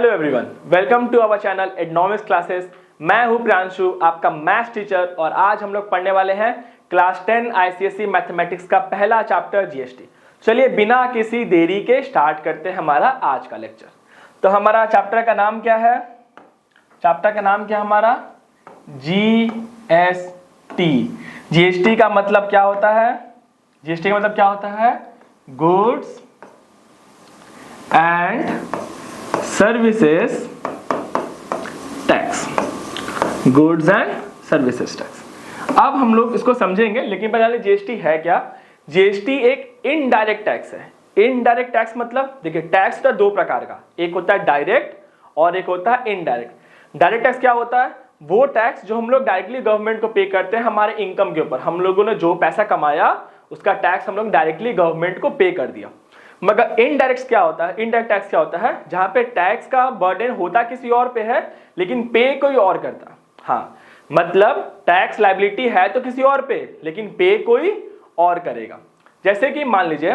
Hello everyone, welcome to our channel Ednomics classes. मैं हूं प्रियांशु, आपका मैथ्स टीचर, और आज हम लोग पढ़ने वाले हैं क्लास 10 आईसीएसई मैथमेटिक्स का पहला चैप्टर जीएसटी। चलिए बिना किसी देरी के स्टार्ट करते हैं हमारा आज का लेक्चर। तो हमारा चैप्टर का नाम क्या है? चैप्टर का नाम क्या है हमारा? जीएसटी। जीएसटी का मतलब क्या होता है? जीएसटी का मतलब क्या होता है? Goods and services tax. Goods and services tax. अब हम लोग इसको समझेंगे, लेकिन पहले जीएसटी है क्या? जीएसटी एक इनडायरेक्ट टैक्स है। इनडायरेक्ट टैक्स मतलब देखिए, टैक्स होता है दो प्रकार का, एक होता है डायरेक्ट और एक होता है इनडायरेक्ट। डायरेक्ट टैक्स क्या होता है? वो टैक्स जो हम लोग डायरेक्टली गवर्नमेंट को पे करते हैं हमारे इनकम के ऊपर। हम लोगों ने जो पैसा कमाया उसका टैक्स हम लोग डायरेक्टली गवर्नमेंट को पे कर दिया। मगर इनडायरेक्ट क्या होता है? इनडायरेक्ट टैक्स क्या होता है? जहां पे टैक्स का बर्डन होता किसी और पे है लेकिन पे कोई और करता। हाँ, मतलब टैक्स लायबिलिटी है तो किसी और पे, लेकिन पे कोई और करेगा। जैसे कि मान लीजिए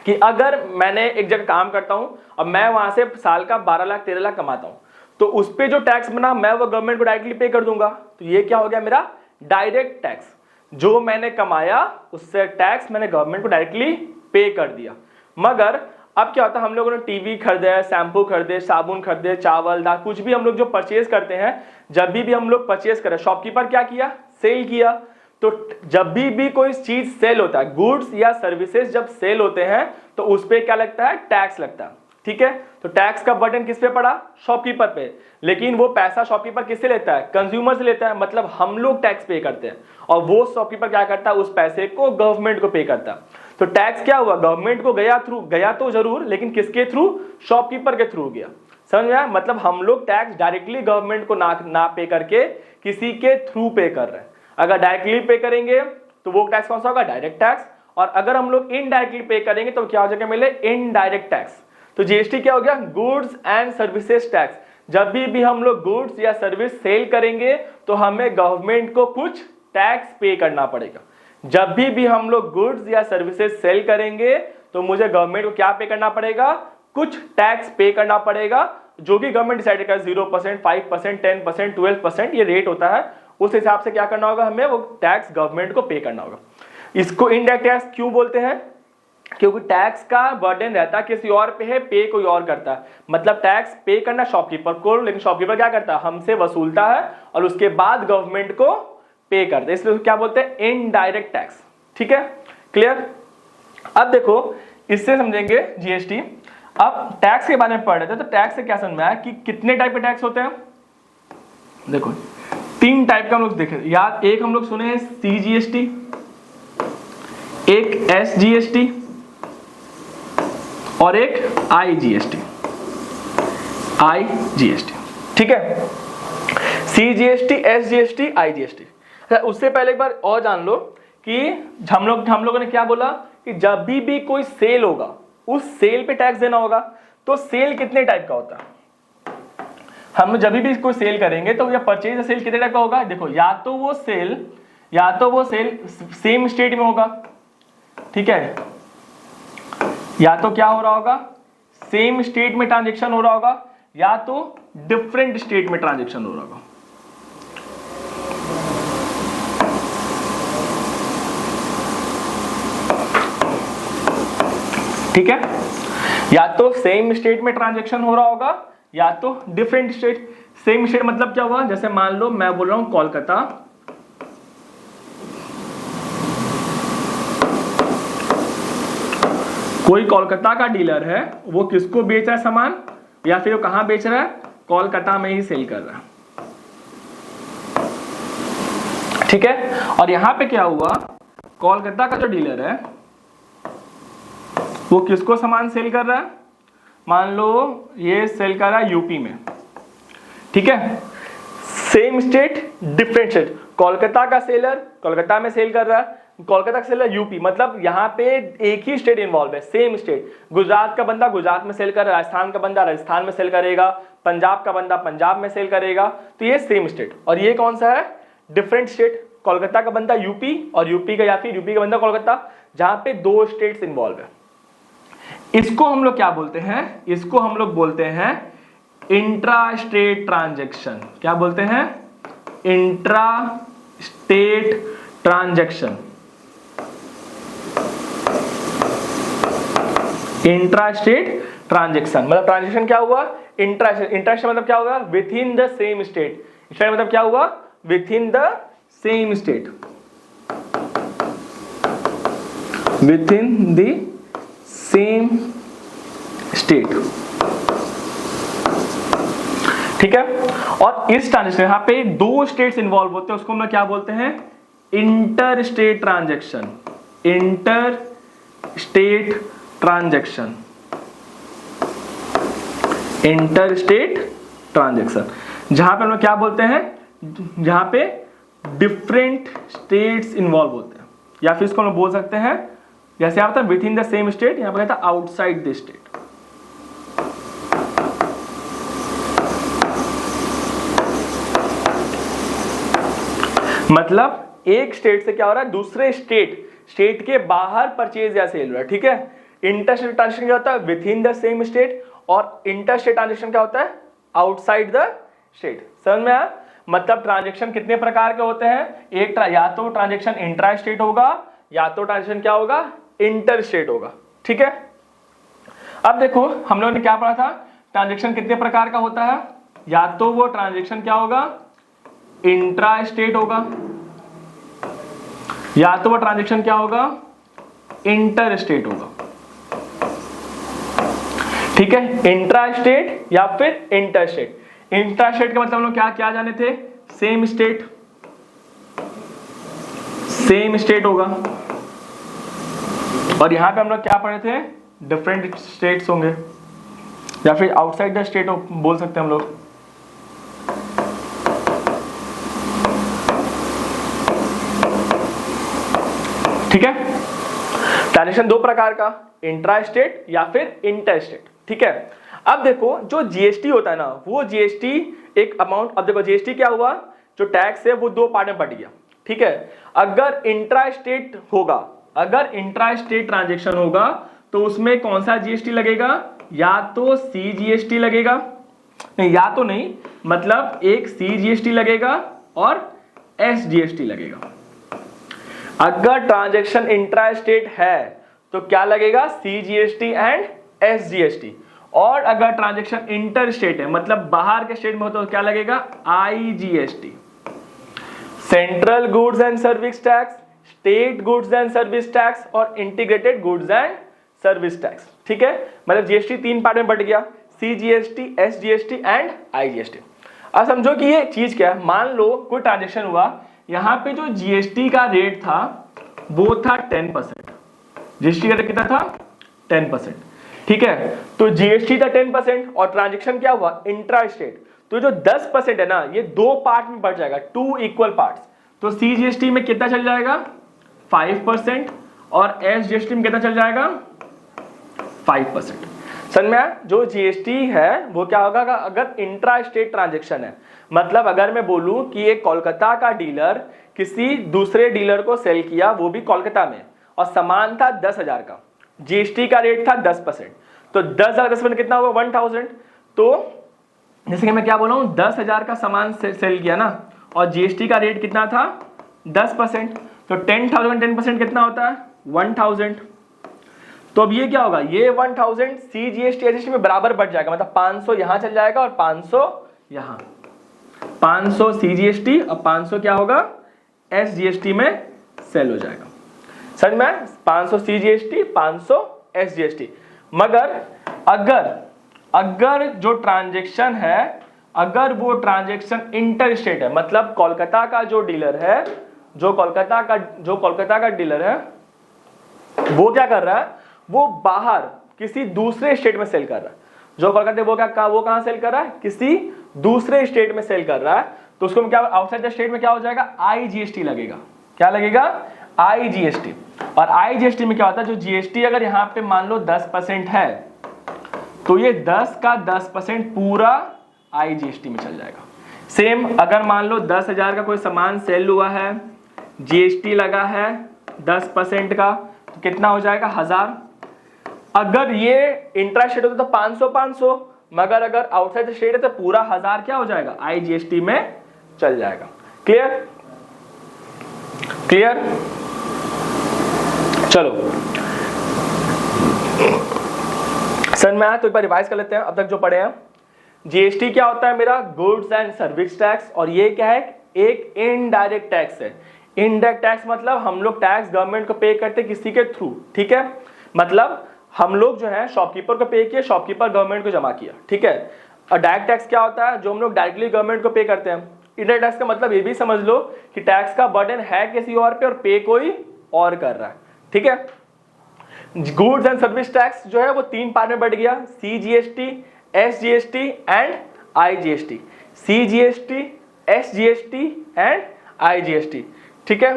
कि अगर मैंने एक जगह काम करता हूं और मैं वहां से साल का 12 लाख 13 लाख कमाता हूं, तो उस पे जो टैक्स बना मैं वो गवर्नमेंट को डायरेक्टली पे कर दूंगा। तो ये क्या हो गया? मेरा डायरेक्ट टैक्स। जो मैंने कमाया उससे टैक्स मैंने गवर्नमेंट को डायरेक्टली पे कर दिया। मगर अब क्या होता है, हम लोगों ने टीवी खरीदे, शैम्पू खरीदे, साबुन खरीदे, चावल दाल, कुछ भी हम लोग जो परचेज करते हैं, जब भी हम लोग परचेज करें, शॉपकीपर क्या किया? सेल किया। तो जब भी कोई चीज सेल होता है, गुड्स या सर्विसेज जब सेल होते हैं, तो उस पे क्या लगता है? टैक्स लगता है। ठीक है, तो टैक्स का बर्डन किस पे पड़ा? शॉपकीपर पे। लेकिन वो पैसा शॉपकीपर किससे लेता है? कंज्यूमर से लेता है, मतलब हम लोग टैक्स पे करते हैं, और वो शॉपकीपर क्या करता है? उस पैसे को गवर्नमेंट को पे करता है। तो टैक्स क्या हुआ? गवर्नमेंट को गया तो जरूर, लेकिन किसके थ्रू? शॉपकीपर के थ्रू गया। समझ में आया? मतलब हम लोग टैक्स डायरेक्टली गवर्नमेंट को ना पे करके किसी के थ्रू पे कर रहे हैं। अगर डायरेक्टली पे करेंगे तो वो टैक्स कौन सा होगा? Direct tax. और अगर हम लोग इनडायरेक्टली पे करेंगे तो क्या हो जाएगा? मिले इनडायरेक्ट टैक्स। तो जीएसटी क्या हो गया? Goods and services tax. जब भी हम लोग गुड्स या सर्विस सेल करेंगे तो हमें गवर्नमेंट को कुछ टैक्स पे करना पड़ेगा। जब भी हम लोग गुड्स या सर्विसेज सेल करेंगे तो मुझे गवर्नमेंट को क्या पे करना पड़ेगा? कुछ टैक्स पे करना पड़ेगा, जो कि गवर्नमेंट डिसाइड करेगा। 0%, 5%, 10%, 12% ये रेट होता है। उस हिसाब से क्या करना होगा? हमें वो टैक्स गवर्नमेंट को पे करना होगा। इसको इनडायरेक्ट टैक्स क्यों बोलते हैं? क्योंकि टैक्स का बर्डन रहता है किसी और पे है, पे कोई और करता है। मतलब टैक्स पे करना शॉपकीपर को, लेकिन शॉपकीपर क्या करता है? हमसे वसूलता है और उसके बाद गवर्नमेंट को पे करते हैं, इसलिए क्या बोलते हैं? Indirect tax. ठीक है, क्लियर? अब देखो, इससे समझेंगे जीएसटी। अब टैक्स के बारे में पढ़ रहे थे, तो टैक्स से क्या समझ में आया कि कितने टाइप के टैक्स होते हैं? देखो, 3 टाइप का हम लोग देखे याद। एक हम लोग सुने हैं सीजीएसटी, एक एसजीएसटी और एक आईजीएसटी। आईजीएसटी, ठीक है? CGST, SGST, IGST. उससे पहले एक बार और जान लो कि हम लोगों ने क्या बोला कि जब भी कोई सेल होगा उस सेल पे टैक्स देना होगा। तो सेल कितने टाइप का होता है? हम जब भी कोई सेल करेंगे तो या परचेज सेल कितने टाइप का होगा? देखो, या तो वो सेल सेम स्टेट में होगा, ठीक है? या तो क्या हो रहा होगा? सेम स्टेट में ट्रांजेक्शन हो रहा होगा, या तो डिफरेंट स्टेट में ट्रांजेक्शन हो रहा होगा। ठीक है, या तो सेम स्टेट में ट्रांजैक्शन हो रहा होगा या तो डिफरेंट स्टेट। सेम स्टेट मतलब क्या हुआ? जैसे मान लो मैं बोल रहा हूं कोलकाता, कोई कोलकाता का डीलर है, वो किसको बेच रहा है सामान, या फिर वो कहां बेच रहा है? कोलकाता में ही सेल कर रहा है। ठीक है, और यहां पे क्या हुआ? कोलकाता का जो डीलर है वो किसको सामान सेल कर रहा है? मान लो ये सेल कर रहा है यूपी में। ठीक है, same state different state. Kolkata का सेलर कोलकाता में सेल कर रहा है, कोलकाता का सेलर यूपी, मतलब यहाँ पे एक ही स्टेट इन्वॉल्व है, सेम स्टेट। गुजरात का बंदा गुजरात में सेल कर रहा है, राजस्थान का बंदा राजस्थान में सेल करेगा, पंजाब का बंदा पंजाब में सेल करेगा। तो ये सेम स्टेट। और ये कौन सा है? Different state. कोलकाता का बंदा यूपी और यूपी का या फिर यूपी का बंदा कोलकाता, जहां पे 2 स्टेट्स इन्वॉल्व है। इसको हम लोग क्या बोलते हैं? इसको हम लोग बोलते हैं इंट्रा स्टेट ट्रांजैक्शन। क्या बोलते हैं? Intra state transaction. Intra state transaction मतलब ट्रांजैक्शन क्या हुआ? इंट्रा स्टेट मतलब क्या होगा? With in the same state. State मतलब क्या हुआ? With in the same state, with in the same state. ठीक है। और इस ट्रांजैक्शन यहां पे दो स्टेट्स इन्वॉल्व होते हैं, उसको हम क्या बोलते हैं? Inter state transaction. Inter state transaction, inter state transaction, जहां पे हम लोग क्या बोलते हैं? जहां पे डिफरेंट स्टेट्स इन्वॉल्व होते हैं, या फिर इसको हम बोल सकते हैं जैसे आप with in the same state, यहां पर कहता है आउटसाइड द स्टेट। मतलब एक स्टेट से क्या हो रहा है? दूसरे स्टेट के बाहर परचेज या सेल हो रहा है। ठीक है। इंटर स्टेट ट्रांजैक्शन क्या होता है? With in the same state. और इंटर स्टेट ट्रांजैक्शन क्या होता है? Outside the state. समझ में आया? मतलब ट्रांजैक्शन कितने प्रकार के होते हैं? एक या तो ट्रांजैक्शन इंट्रा स्टेट होगा, या तो ट्रांजैक्शन क्या होगा? इंटर स्टेट होगा। ठीक है। अब देखो हम लोगों ने क्या पढ़ा था? ट्रांजैक्शन कितने प्रकार का होता है? या तो वो ट्रांजैक्शन क्या होगा? इंट्रा स्टेट होगा, या तो वो ट्रांजैक्शन क्या होगा? इंटर स्टेट होगा। ठीक है। इंट्रा स्टेट या फिर इंटर स्टेट। इंट्रा स्टेट का मतलब हम लोग क्या जाने थे? सेम स्टेट, सेम स्टेट होगा। और यहां पे हम लोग क्या पढ़े थे? डिफरेंट स्टेट्स होंगे, या फिर आउटसाइड द स्टेट बोल सकते हैं हम लोग। ठीक है। ट्रांजैक्शन दो प्रकार का, इंट्रा स्टेट या फिर इंटर स्टेट। ठीक है। अब देखो जो जीएसटी होता है ना, वो जीएसटी एक अमाउंट, अब देखो जीएसटी क्या हुआ? जो टैक्स है वो दो पार्ट में बट गया। ठीक है। अगर इंट्रा स्टेट होगा, अगर इंट्रा स्टेट ट्रांजैक्शन होगा तो उसमें कौन सा जीएसटी लगेगा? या तो सीजीएसटी लगेगा, नहीं या तो नहीं, मतलब एक सीजीएसटी लगेगा और एसजीएसटी लगेगा। अगर ट्रांजैक्शन इंट्रा स्टेट है तो क्या लगेगा? CGST and SGST. और अगर ट्रांजैक्शन इंटर स्टेट है, मतलब बाहर के स्टेट में हो, तो क्या लगेगा? IGST. Central goods and service tax, state goods and service tax और integrated goods and service tax. ठीक है। मतलब जीएसटी तीन पार्ट में बट गया, सीजीएसटी, एसजीएसटी एंड आईजीएसटी। अब समझो कि ये चीज क्या है। मान लो कोई ट्रांजैक्शन हुआ, यहां पे जो जीएसटी का रेट था वो था 10%। जीएसटी का रेट कितना था? 10%। ठीक है। तो जीएसटी था 10% और ट्रांजैक्शन क्या हुआ? Intra state. तो जो 10% है ना, ये दो पार्ट में बढ़ जाएगा, टू इक्वल पार्ट्स। तो सीजीएसटी में कितना चल जाएगा? 5%। और एसजीएसटी में कितना चल जाएगा? 5%। समझ में आया? जो जीएसटी है वो क्या होगा अगर इंट्रा स्टेट ट्रांजैक्शन है। मतलब अगर मैं बोलूं कि एक कोलकाता का डीलर किसी दूसरे डीलर को सेल किया, वो भी कोलकाता में, और सामान था 10,000 का, जीएसटी का रेट था 10%, तो 10,000 10% कितना होगा? 1,000। तो जैसे कि मैं क्या बोल रहा हूं, 10,000 का सामान सेल किया ना, और जीएसटी का रेट कितना था? 10%। तो 10,000 10% कितना होता है? 1,000। तो अब ये क्या होगा? ये 1,000 सीजीएसटी एसजीएसटी में बराबर बढ़ जाएगा, मतलब 500 यहां चल जाएगा और 500 यहां। 500 सीजीएसटी और 500 क्या होगा? एसजीएसटी में सेल हो जाएगा। समझ में? 500 सीजीएसटी, 500 एसजीएसटी। मगर अगर जो ट्रांजैक्शन है, अगर वो ट्रांजैक्शन इंटर स्टेट है, मतलब कोलकाता का जो डीलर है, जो कोलकाता का डीलर है, वो क्या कर रहा है? वो बाहर किसी दूसरे स्टेट में सेल कर रहा है। जो कोलकाता वो कहां सेल कर रहा है? किसी दूसरे स्टेट में सेल कर रहा है। तो उसको क्या आउटसाइड द स्टेट में क्या हो जाएगा? आईजीएसटी लगेगा। क्या लगेगा? आईजीएसटी। और आईजीएसटी में क्या होता है? जो जीएसटी अगर यहां पे मान लो 10% है, तो ये 10 का 10% पूरा आईजीएसटी में चल जाएगा। सेम अगर मान लो 10,000 का कोई सामान सेल हुआ है, जीएसटी लगा है 10% का, तो कितना हो जाएगा? 1,000। अगर ये इंट्रा स्टेट होता तो 500, मगर अगर आउटसाइड स्टेट है तो पूरा 1000 क्या हो जाएगा, IGST में चल जाएगा। Clear clear. चलो सर में आया तो एक बार रिवाइज कर लेते हैं अब तक जो पढ़े हैं। जीएसटी क्या होता है मेरा, गुड्स एंड सर्विस टैक्स, और ये क्या है, एक इनडायरेक्ट टैक्स है। इनडायरेक्ट टैक्स मतलब हम लोग टैक्स गवर्नमेंट को पे करते किसी के थ्रू, ठीक है, मतलब हम लोग जो है शॉपकीपर को पे किया, शॉपकीपर गवर्नमेंट को जमा किया, ठीक है। और डायरेक्ट टैक्स क्या होता है, जो हम लोग डायरेक्टली गवर्नमेंट को पे करते हैं। इनडायरेक्ट टैक्स का मतलब ये भी समझ लो कि टैक्स का बर्डन है किसी और पे और पे कोई और कर रहा है, ठीक है। गुड्स एंड सर्विस टैक्स जो है वो 3 पार्ट में बढ़ गया, CGST, SGST and IGST। CGST, SGST and IGST, ठीक है।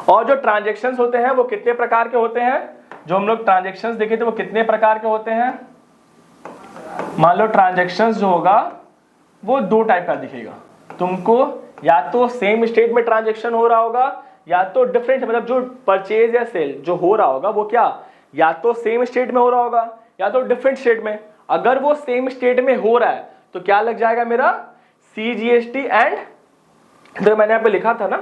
और जो ट्रांजेक्शन्स होते हैं वो कितने प्रकार के होते हैं, जो हम लोग ट्रांजेक्शन्स देखे थे वो कितने प्रकार के होते हैं। मान लो ट्रांजेक्शन्स जो होगा वो 2 टाइप का दिखेगा तुमको, या तो सेम स्टेट में ट्रांजेक्शन हो रहा होगा या तो डिफरेंट, मतलब जो परचेज या सेल जो हो रहा होगा वो क्या या तो सेम स्टेट में हो रहा होगा या तो डिफरेंट स्टेट में। अगर वो सेम स्टेट में हो रहा है तो क्या लग जाएगा मेरा, CGST एंड, तो मैंने यहाँ पे लिखा था ना,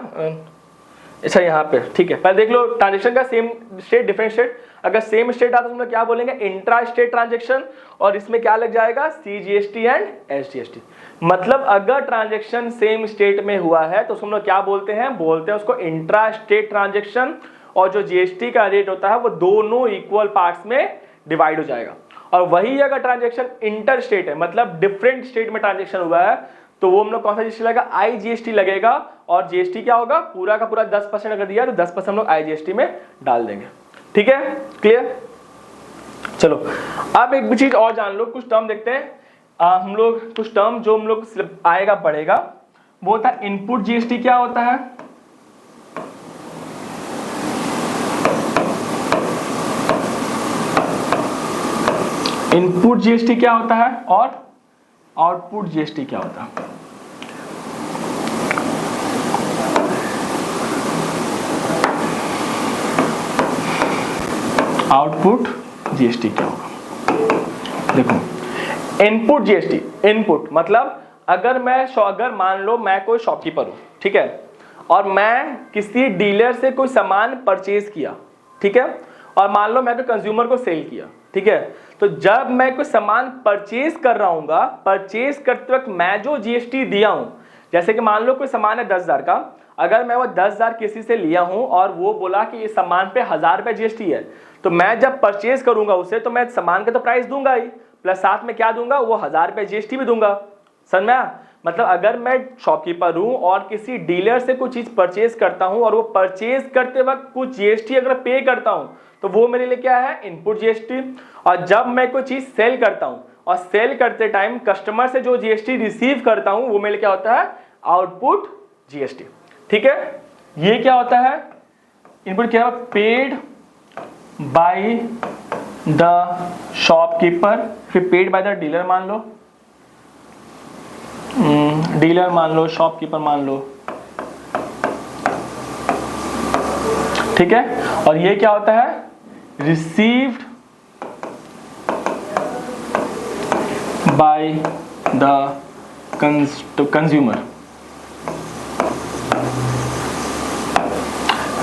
अच्छा यहाँ पे, ठीक है। पहले देख लो ट्रांजेक्शन का सेम स्टेट डिफरेंट स्टेट। अगर सेम स्टेट आता तो हम लोग क्या बोलेंगे, इंट्रा स्टेट ट्रांजेक्शन, और इसमें क्या लग जाएगा, CGST एंड SGST। मतलब अगर ट्रांजेक्शन सेम स्टेट में हुआ है तो हम लोग क्या बोलते हैं उसको इंट्रा स्टेट ट्रांजेक्शन, और जो GST का रेट होता है वो दोनों इक्वल पार्ट्स में डिवाइड हो जाएगा। और वही अगर ट्रांजेक्शन इंटर स्टेट है, मतलब डिफरेंट स्टेट में ट्रांजेक्शन हुआ है, तो वो हम लोग कौन सा GST लगेगा, IGST लगेगा। और GST क्या होगा, पूरा का पूरा 10% अगर दिया तो 10% हम लोग IGST में डाल देंगे, ठीक है, क्लियर। चलो अब एक भी चीज और जान लो, कुछ टर्म देखते हैं हम लोग, कुछ टर्म जो हम लोग आएगा पढ़ेगा, वो होता है इनपुट GST। क्या होता है, इनपुट GST क्या होता है और आउटपुट GST क्या होता है। आउटपुट GST क्या होगा, देखो इनपुट GST, इनपुट मतलब अगर मान लो मैं कोई शॉपकीपर हूं, ठीक है, और मैं किसी डीलर से कोई सामान परचेज किया, ठीक है, और मान लो मैं तो कंज्यूमर को सेल किया, ठीक है, तो जब मैं कोई सामान परचेज कर रहा हूँ, परचेज करते वक्त मैं जो GST दिया हूं, जैसे कि मान लो कोई सामान है 10,000 का, अगर मैं वो 10,000 किसी से लिया हूं और वो बोला कि इस सामान पे 1,000 रुपए GST है, तो मैं जब परचेज करूंगा उसे तो मैं सामान का तो प्राइस दूंगा ही, प्लस साथ में क्या दूंगा, वो 1,000 रुपए GST भी दूंगा। समझ में आया, मतलब अगर मैं शॉपकीपर हूं और किसी डीलर से कुछ चीज परचेज करता हूं और वो परचेज करते वक्त कुछ GST अगर पे करता हूं तो वो मेरे लिए क्या है, इनपुट GST। और जब मैं कोई चीज सेल करता हूं और सेल करते टाइम कस्टमर से जो GST रिसीव करता हूं वो मेरे लिए क्या होता है, आउटपुट GST, ठीक है। ये क्या होता है, इनपुट क्या है, पेड बाय द शॉपकीपर, फिर पेड बाय द डीलर मान लो, डीलर मान लो, शॉपकीपर मान लो, ठीक है। और ये क्या होता है, रिसीव्ड बाय द कंज्यूमर।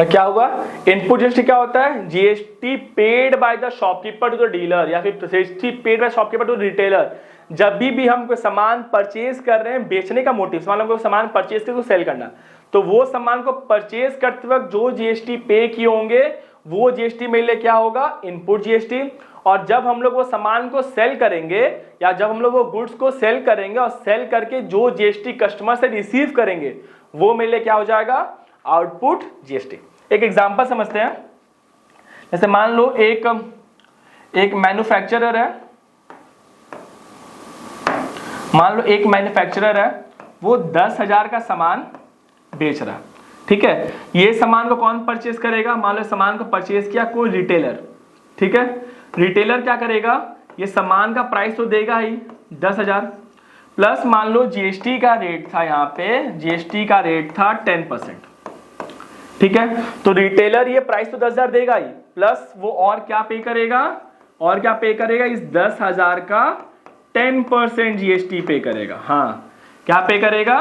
क्या हुआ, इनपुट GST क्या होता है, GST paid by the shopkeeper to the dealer, या फिर GST paid by shopkeeper to retailer. जब भी हम कोई सामान परचेज कर रहे हैं, बेचने का मोटिव, मान लो कोई सामान परचेज करके सेल करना, तो वो सामान को परचेज करते वक्त जो GST पे किए होंगे वो GST मेरे लिए क्या होगा, इनपुट GST। और जब हम लोग वो सामान को सेल करेंगे या जब हम लोग वो गुड्स को सेल करेंगे और सेल करके जो GST कस्टमर से रिसीव करेंगे वो मेरे लिए क्या हो जाएगा, आउटपुट GST। एक एग्जांपल समझते हैं, जैसे मान लो एक मैन्युफैक्चरर है, मान लो एक मैन्युफैक्चरर है, वो 10,000 का सामान बेच रहा है, ठीक है। ये सामान को कौन परचेज करेगा, मान लो सामान को परचेज किया कोई रिटेलर, ठीक है। रिटेलर क्या करेगा, ये सामान का प्राइस तो देगा ही 10,000, प्लस मान लो GST का रेट था, यहाँ पे GST का रेट था 10%, ठीक है। तो रिटेलर ये प्राइस तो 10,000 देगा ही, प्लस वो और क्या पे करेगा, इस 10,000 का 10% जीएसटी पे करेगा। हाँ, क्या पे करेगा?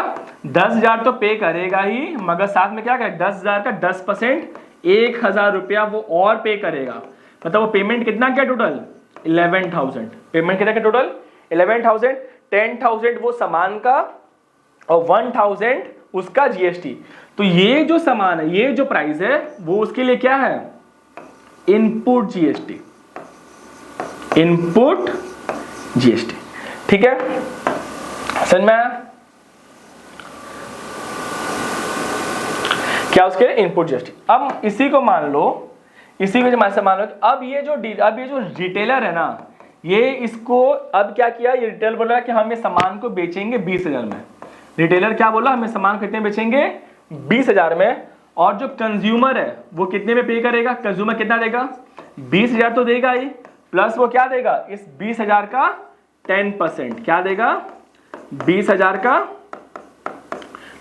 10,000 तो पे करेगा ही, मगर साथ में क्या करेगा? 10,000 का 10%, 1,000 रुपया वो और पे करेगा। मतलब वो पेमेंट कितना क्या टोटल? 11,000। पेमेंट कितना क्या टोटल? 11,000। 10,000 वो सामान का और 1,000 उसका जीएसटी। तो ये जो सामान है, ये जो प्राइस है, वो उसके लिए क्या है? Input GST. इनपुट जीएसटी, ठीक है, समझ में आया? क्या उसके लिए? Input GST. अब इसी को मान लो, इसी को मान लो कि अब ये जो रिटेलर है ना, ये इसको अब क्या किया? ये रिटेलर बोल रहा है कि हम ये सामान को बेचेंगे 20,000 में। रिटेलर क्या बोला? हमें सामान कितने बेचेंगे? 20,000 में। और जो कंज्यूमर है वो कितने में पे करेगा? कंज्यूमर कितना देगा? 20,000 तो देगा ही, प्लस वो क्या देगा? इस 20,000 का 10%। क्या देगा? 20,000 का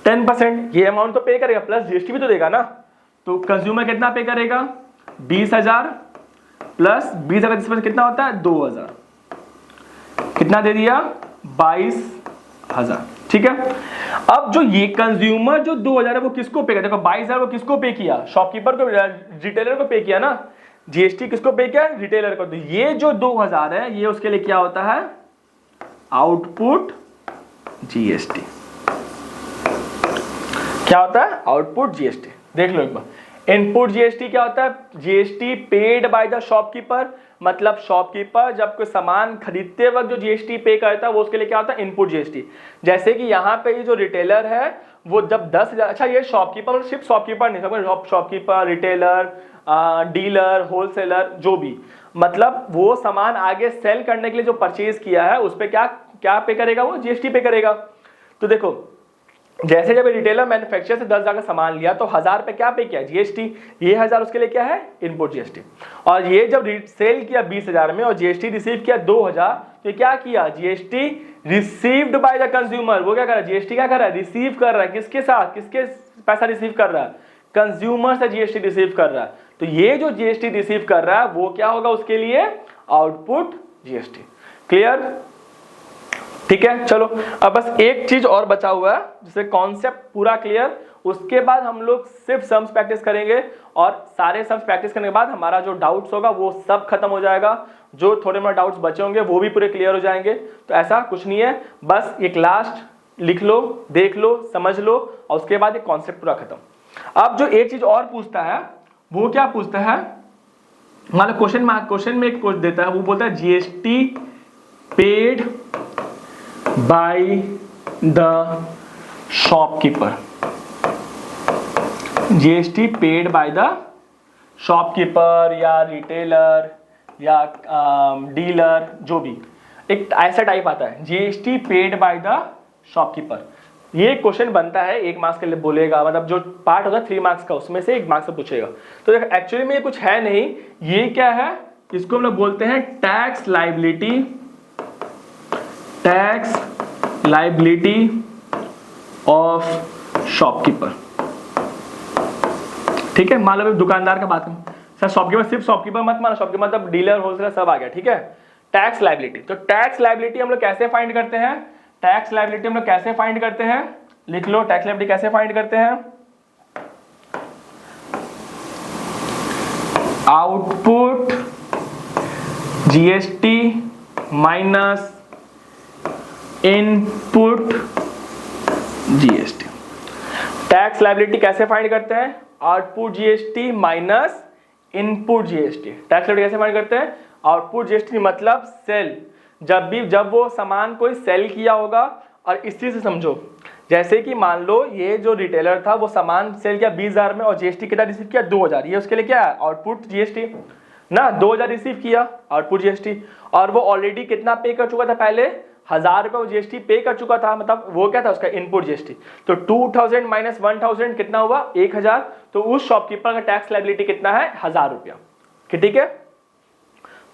10%। ये अमाउंट तो पे करेगा, प्लस जीएसटी भी तो देगा ना। तो कंज्यूमर कितना पे करेगा? 20,000 प्लस 20,000 कितना होता है? 2,000। कितना दे दिया? 22,000। ठीक है। अब जो ये कंज्यूमर जो 2,000 है वो किसको पे किया? देखो 22,000 वो किसको पे किया? शॉपकीपर को, रिटेलर को पे किया ना। जीएसटी किसको पे किया? रिटेलर को। तो ये जो 2,000 है ये उसके लिए क्या होता है? Output GST. क्या होता है? Output GST. देख लो एक बार, इनपुट जीएसटी क्या होता है? GST paid by the shopkeeper. मतलब शॉपकीपर जब कोई सामान खरीदते वक्त जो जीएसटी पे करता है वो उसके लिए क्या होता है? Input GST. जैसे कि यहाँ पे ये जो रिटेलर है वो जब 10,000, अच्छा ये शॉपकीपर मतलब सिर्फ शॉपकीपर नहीं, शॉपकीपर, रिटेलर, डीलर, होलसेलर, जो भी, मतलब वो सामान आगे सेल करने के लिए जो परचेज किया है उस पर क्या पे करेगा? वो जीएसटी पे करेगा। तो देखो, जैसे जब रिटेलर मैन्युफैक्चरर से 10,000 का सामान लिया तो 1,000 पे क्या पे किया? जीएसटी। ये 1,000 उसके लिए क्या है? Input GST. और ये जब सेल किया 20,000 में और जीएसटी रिसीव किया 2,000, तो क्या किया? GST received by the consumer. वो क्या कर रहा है? जीएसटी क्या कर रहा है? रिसीव कर रहा है। किसके साथ? किसके पैसा रिसीव कर रहा है? कंज्यूमर से जीएसटी रिसीव कर रहा है। तो ये जो जीएसटी रिसीव कर रहा है वो क्या होगा उसके लिए? Output GST. क्लियर? ठीक है, चलो अब बस एक चीज और बचा हुआ है, जिससे कॉन्सेप्ट पूरा क्लियर। उसके बाद हम लोग सिर्फ सम्स प्रैक्टिस करेंगे और सारे सम्स प्रैक्टिस करने के बाद हमारा जो डाउट्स होगा वो सब खत्म हो जाएगा। जो थोड़े मोटे डाउट्स बचे होंगे वो भी पूरे क्लियर हो जाएंगे। तो ऐसा कुछ नहीं है, बस एक लास्ट लिख लो, देख लो, समझ लो और उसके बाद ये कॉन्सेप्ट पूरा खत्म। अब जो एक चीज और पूछता है वो क्या पूछता है? मतलब क्वेश्चन में एक देता है, वो बोलता है GST paid by the shopkeeper. GST paid by the shopkeeper या रिटेलर या डीलर, जो भी, एक ऐसा टाइप आता है GST paid by the shopkeeper. ये क्वेश्चन बनता है 1 मार्क्स के लिए बोलेगा, मतलब जो पार्ट होगा 3 मार्क्स का उसमें से 1 मार्क्स से पूछेगा। तो एक्चुअली में ये कुछ है नहीं, ये क्या है? इसको हम लोग बोलते हैं tax liability. Tax liability of shopkeeper. ठीक है, मान लो दुकानदार का बात करूं, सर शॉपकीपर सिर्फ शॉपकीपर मत मानो, शॉपकीपर मतलब डीलर, होलसेलर सब आ गया। ठीक है, टैक्स लायबिलिटी। तो टैक्स लायबिलिटी हम लोग कैसे फाइंड करते हैं? टैक्स लायबिलिटी हम लोग कैसे फाइंड करते हैं? लिख लो, टैक्स लायबिलिटी कैसे फाइंड करते हैं? Output GST minus input GST. Tax liability कैसे फाइंड करते हैं? Output GST minus input GST. Tax liability कैसे फाइंड करते हैं? आउटपुट जीएसटी मतलब सेल, जब वो सामान कोई सेल किया होगा। और इस चीज से समझो, जैसे कि मान लो ये जो रिटेलर था वो सामान सेल किया 20,000 में और जीएसटी कितना रिसीव किया? 2,000। ये उसके लिए क्या है? आउटपुट जीएसटी ना। 2,000 रिसीव किया, आउटपुट जीएसटी। और वो ऑलरेडी कितना पे कर चुका था? पहले 1,000 रुपये जीएसटी पे कर चुका था, मतलब वो क्या था? उसका इनपुट जीएसटी। तो 2,000 माइनस 1,000 कितना हुआ? 1,000। तो उस शॉपकीपर का टैक्स लायबिलिटी कितना है? 1,000 रुपया। ठीक है,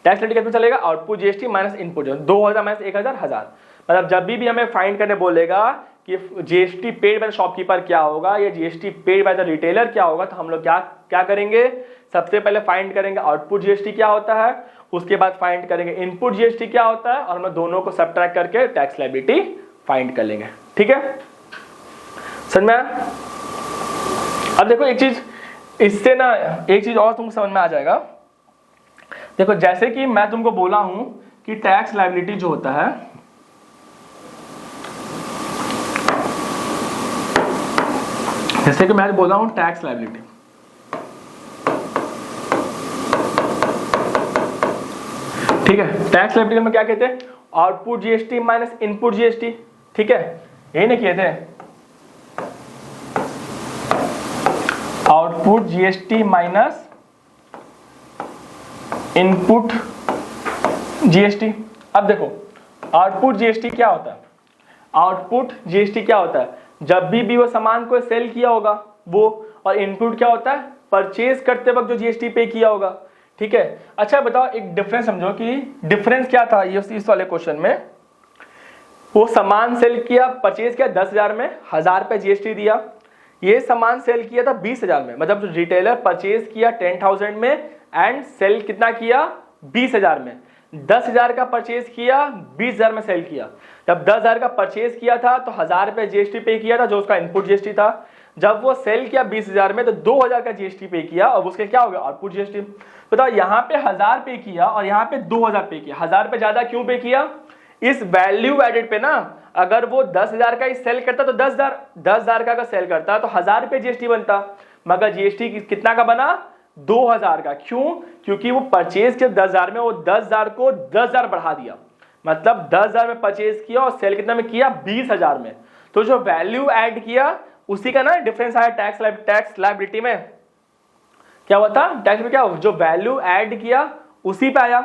टैक्स लायबिलिटी कितना चलेगा? Output GST minus input GST. 2,000 minus 1,000, 1,000। मतलब जब भी हमें फाइंड करने बोलेगा कि GST paid by the shopkeeper क्या होगा या GST paid by the retailer क्या होगा, तो हम लोग क्या करेंगे? सबसे पहले फाइंड करेंगे आउटपुट जीएसटी क्या होता है, उसके बाद फाइंड करेंगे इनपुट जीएसटी क्या होता है, और हम दोनों को सबट्रैक्ट करके टैक्स लायबिलिटी फाइंड कर लेंगे। ठीक है, समझ में आया? अब देखो एक चीज, इससे ना एक चीज और तुमको समझ में आ जाएगा। देखो जैसे कि मैं तुमको बोला हूं कि टैक्स लायबिलिटी जो होता है, जैसे कि मैं बोला हूं टैक्स लायबिलिटी, ठीक है, टैक्स लायबिलिटी में क्या कहते हैं, output GST minus input GST. ठीक है, यही नहीं कहते हैं, output GST minus input GST. अब देखो आउटपुट जीएसटी क्या होता है, आउटपुट जीएसटी क्या होता है, जब भी वो सामान को सेल किया होगा वो, और इनपुट क्या होता है, परचेज करते वक्त जो जीएसटी पे किया होगा। ठीक है, अच्छा बताओ एक डिफरेंस समझो कि डिफरेंस क्या था ये इस वाले क्वेश्चन में। वो सामान सेल किया, परचेज किया 10,000 में, 1,000 रुपए जीएसटी दिया। ये सामान सेल किया था 20,000 में, मतलब रिटेलर परचेज किया 10,000 में एंड सेल कितना किया 20,000 में। 10,000 का परचेज किया, 20,000 में सेल किया। जब 10,000 का परचेज किया था तो 1,000 रुपए जीएसटी पे किया था जो उसका इनपुट जीएसटी था। जब वो सेल किया 20,000 में तो 2,000 का जीएसटी पे किया और उसके क्या हो गया आउटपुट जीएसटी। बताओ यहाँ पे 1,000 पे किया और यहाँ पे 2,000 पे किया, 1,000 रुपए ज्यादा क्यों पे किया, इस वैल्यू एडेड पे ना, अगर वो 10,000 का ही सेल करता तो 10,000 का अगर सेल करता तो 1,000 रुपए जीएसटी बनता, मगर जीएसटी कितना का बना 2,000 का। क्यों, क्योंकि वो परचेज के 10,000 में वो 10,000 को 10,000 बढ़ा दिया, मतलब 10,000 में परचेज किया और सेल कितना में किया 20,000 में। तो जो वैल्यू ऐड किया उसी का ना डिफरेंस आया टैक्स लायबिलिटी में। क्या हुआ था टैक्स में, क्या जो वैल्यू ऐड किया उसी पे आया।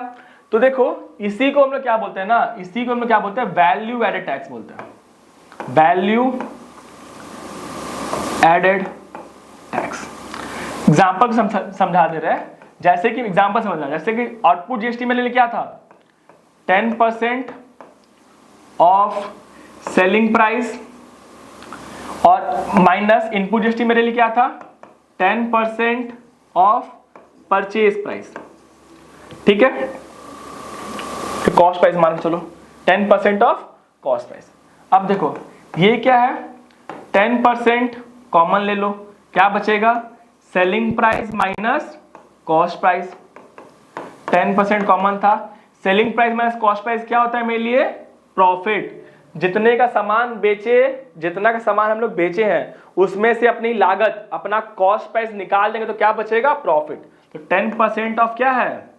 तो देखो इसी को हम लोग क्या बोलते हैं ना, इसी को हम लोग क्या बोलते हैं, वैल्यू एडेड टैक्स बोलते हैं, वैल्यू एडेड टैक्स। एग्जाम्पल समझा दे रहे हैं, जैसे कि एग्जाम्पल समझना, जैसे कि आउटपुट जीएसटी में ले क्या था 10% ऑफ सेलिंग प्राइस, और माइनस इनपुट जीएसटी मेरे लिए क्या था 10% ऑफ परचेज प्राइस। ठीक है, तो कॉस्ट प्राइस मान के चलो 10% ऑफ कॉस्ट प्राइस। अब देखो ये क्या है 10% कॉमन ले लो, क्या बचेगा selling price minus cost price. 10% common था, selling price minus cost price क्या होता है मेरे लिए प्रॉफिट। जितने का सामान बेचे, जितना का सामान हम लोग बेचे हैं उसमें से अपनी लागत, अपना कॉस्ट प्राइस निकाल देंगे तो क्या बचेगा प्रॉफिट। तो 10% ऑफ क्या है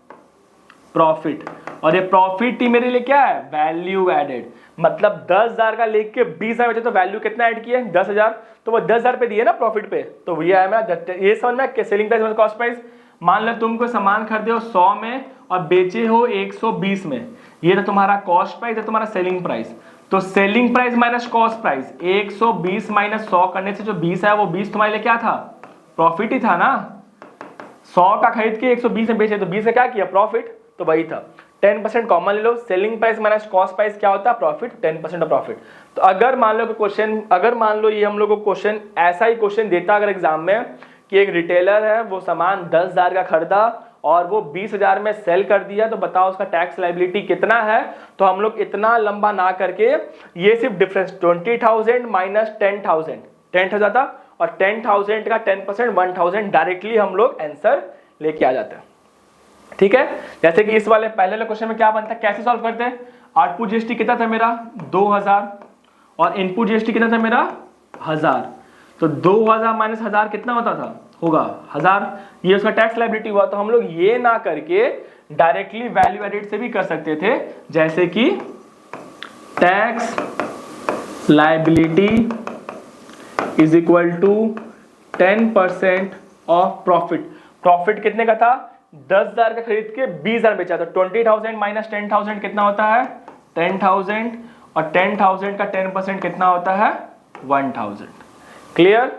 प्रॉफिट, और ये प्रॉफिट ही मेरे लिए क्या है वैल्यू एडेड। मतलब 10,000 का लेके 20,000 बचे तो वैल्यू कितना ऐड किया 10,000, तो वो 10,000 पे दिए ना प्रॉफिट पे, तो ये है मेरा, ये समझ में सेलिंग प्राइस मतलब कॉस्ट प्राइस। मान लो तुमको सामान खरीदे हो 100 में और बेचे हो 120 में, ये तो तुम्हारा कॉस्ट प्राइस है, तुम्हारा सेलिंग प्राइस। तो selling price minus cost price 120 minus 100 करने से जो 20 है वो 20 तुम्हारे लिए क्या था प्रॉफिट ही था ना। 100 का खरीद के 120 में बेचे तो 20 का क्या किया प्रॉफिट, तो वही था। 10% कॉमन ले लो, selling price minus cost price क्या होता है प्रॉफिट, 10% ऑफ प्रॉफिट। तो अगर मान लो क्वेश्चन, अगर मान लो ये हम लोग को क्वेश्चन ऐसा ही क्वेश्चन देता अगर एग्जाम में कि एक रिटेलर है वो सामान 10,000 का खरीदा और वो 20,000 में सेल कर दिया, तो बताओ उसका टैक्स लायबिलिटी कितना है। तो हम लोग इतना लंबा ना करके ये सिर्फ डिफरेंस 20,000 माइनस 10,000, 10,000 था और 10,000 का 10% 1,000 डायरेक्टली हम लोग आंसर लेके आ जाते हैं। ठीक है, जैसे कि इस वाले पहले वाले क्वेश्चन में क्या बनता है, कैसे सॉल्व करते हैं। आउटपुट जीएसटी कितना था मेरा 2,000 और इनपुट जीएसटी कितना था मेरा 1,000, तो 2,000 माइनस 1,000 कितना होता था होगा 1,000, ये उसका टैक्स लायबिलिटी हुआ। तो हम लोग ये ना करके डायरेक्टली वैल्यू एडेड से भी कर सकते थे, जैसे कि tax liability is equal to 10% of profit. Profit कितने का था 10,000 का खरीद के 20,000 बेचा, तो 20,000 माइनस 10,000 कितना होता है 10,000, और 10,000 का 10% कितना होता है 1,000। क्लियर,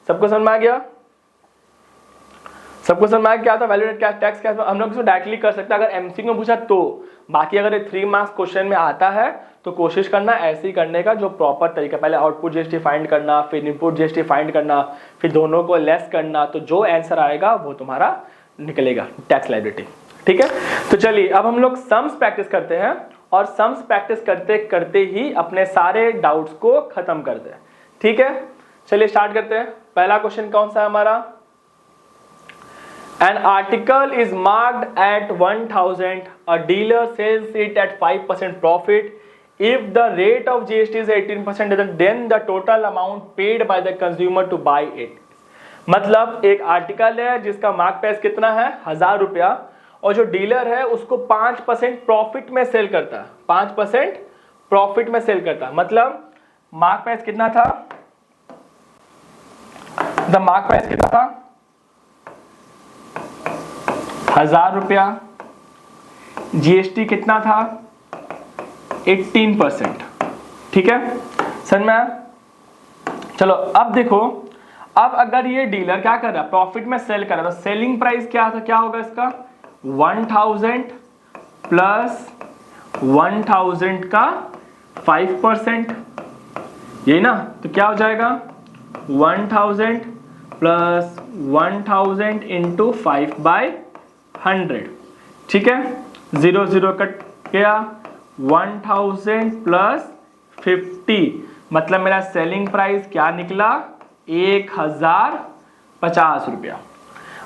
सबको समझ में आ गया, सबको समझ में आ गया क्या था वैल्यू एडेड टैक्स क्या, हम लोग इसको डायरेक्टली कर सकते हैं अगर एमसीक्यू में पूछा तो। बाकी अगर 3 मार्क्स क्वेश्चन में आता है तो कोशिश करना ऐसे ही करने का जो प्रॉपर तरीका, पहले आउटपुट जीएसटी फाइंड करना, फिर इनपुट जीएसटी फाइंड करना, फिर दोनों को लेस करना, तो जो आंसर आएगा वो तुम्हारा निकलेगा टैक्स लायबिलिटी। ठीक है, तो चलिए अब हम लोग सम्स प्रैक्टिस करते हैं और सम्स प्रैक्टिस करते करते ही अपने सारे डाउट्स को खत्म करते हैं। ठीक है, चलिए स्टार्ट करते हैं। पहला क्वेश्चन कौन सा है हमारा? An article is marked at 1000, a dealer sells it at 5% profit. If the rate of GST is 18%, then the total amount paid by the consumer to buy it. मतलब एक आर्टिकल है जिसका मार्क प्राइस कितना है 1000 रुपया, और जो dealer है उसको 5% प्रॉफिट में सेल करता है, 5% प्रॉफिट में सेल करता है। मतलब मार्क प्राइस कितना था? द मार्क प्राइस कितना था? 1000 रुपया। जीएसटी कितना था? 18%। ठीक है, समझ में आया? चलो अब देखो, अब अगर ये डीलर क्या कर रहा है, प्रॉफिट में सेल कर रहा है, तो सेलिंग प्राइस क्या था, क्या होगा इसका? 1000 प्लस 1000 का 5%, यही ना? तो क्या हो जाएगा? 1000 प्लस 1000 इंटू 5/100। ठीक है, 0 0 कट गया। 1000 प्लस 50, मतलब मेरा सेलिंग प्राइस क्या निकला? 1050 रुपया।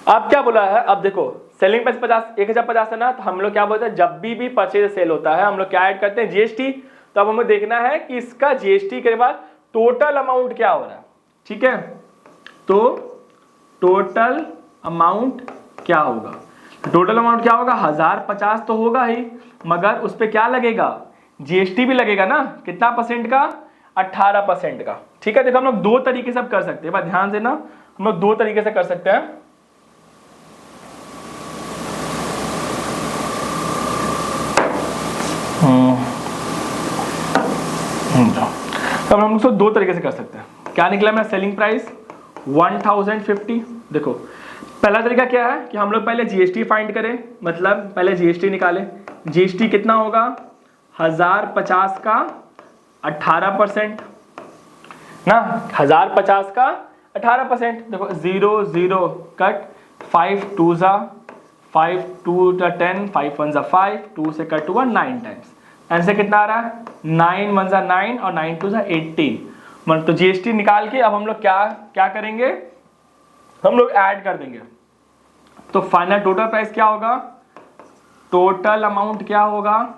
अब क्या बोला है? अब देखो सेलिंग प्राइस 1050 है ना, तो हम लोग क्या बोलते हैं, जब भी परचेज सेल होता है हम लोग क्या ऐड करते हैं? जीएसटी। तो अब हमें देखना है कि इसका जीएसटी के बाद टोटल अमाउंट क्या हो रहा है। ठीक है, तो टोटल अमाउंट क्या होगा? टोटल अमाउंट क्या होगा? 1050 तो होगा ही, मगर उस पे क्या लगेगा? जीएसटी भी लगेगा ना। कितना परसेंट का? 18% का। ठीक है, देखो हम लोग दो तरीके से कर सकते हैं, ध्यान देना, हम लोग दो तरीके से कर सकते हैं। तो हम लोग दो तरीके से कर सकते हैं। क्या निकला मेरा सेलिंग प्राइस? 1050। देखो पहला तरीका क्या है कि हम लोग पहले जीएसटी फाइंड करें, मतलब पहले जीएसटी निकालें। जीएसटी कितना होगा? 1050 का 18% ना, 1050 का 18%। देखो 0 0 कट, 5 2 जा 5 2 10, 5 1 जा 5, 2 से कट हुआ 9 टाइम्स। आंसर कितना आ रहा है? 9 1 जा 9 और 9 2 जा 18। मतलब तो जीएसटी निकाल के अब हम लोग क्या करेंगे? हम लोग ऐड कर देंगे। तो फाइनल टोटल प्राइस क्या होगा? टोटल अमाउंट क्या होगा?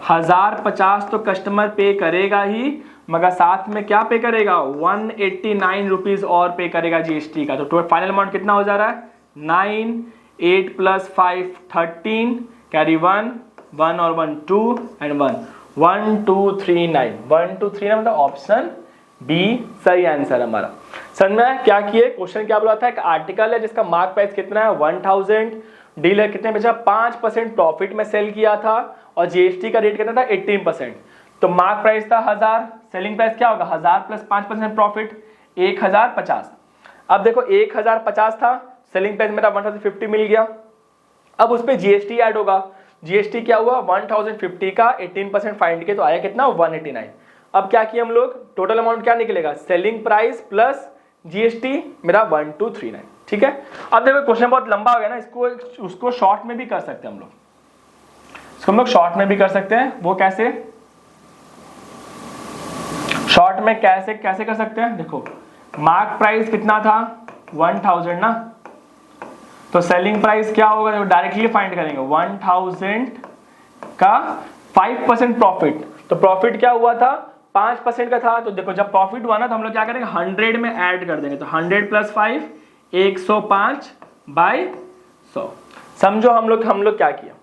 1050 तो कस्टमर पे करेगा ही, मगर साथ में क्या पे करेगा? 189 रुपीज और पे करेगा जीएसटी का। तो फाइनल अमाउंट कितना हो जा रहा है? 9 8 प्लस 5 13, कैरी 1 1 और 1 2 एंड 1 1 2 3 9 1 2 3 मतलब ऑप्शन बी सही आंसर हमारा। समझ में क्या किए? क्वेश्चन क्या बोला था? एक आर्टिकल है जिसका मार्क प्राइस कितना है? 1000, डीलर कितने बेचा? 5% प्रॉफिट में सेल किया था, और जीएसटी का रेट कितना था? 18%। तो मार्क प्राइस था 1000, सेलिंग प्राइस क्या होगा? 1000 प्लस 5% प्रॉफिट 1050। अब देखो 1050 था, सेलिंग प्राइस मेरा 1050 मिल गया। अब उस पर जीएसटी ऐड होगा। जीएसटी क्या हुआ? 1050 का 18% फाइंड किया तो आया कितना? 189। अब क्या किया हम लोग? टोटल अमाउंट क्या निकलेगा? सेलिंग प्राइस प्लस जीएसटी मेरा 1239। ठीक है, अब देखो क्वेश्चन बहुत लंबा हो गया ना, उसको शॉर्ट में भी कर सकते हैं हम लोग। इसको हम लोग शॉर्ट में भी कर सकते हैं। वो कैसे? शॉर्ट में कैसे कर सकते हैं? देखो मार्क प्राइस कितना था? 1000 ना, तो सेलिंग प्राइस क्या होगा? देखो डायरेक्टली फाइंड करेंगे। 1000 का 5% प्रॉफिट, तो प्रॉफिट क्या हुआ था? 5% का था। तो देखो जब प्रॉफिट हुआ ना, तो हम लोग क्या करेंगे? 100 में ऐड कर देंगे। तो 100 प्लस 5 105/100। समझो हम लोग क्या किया?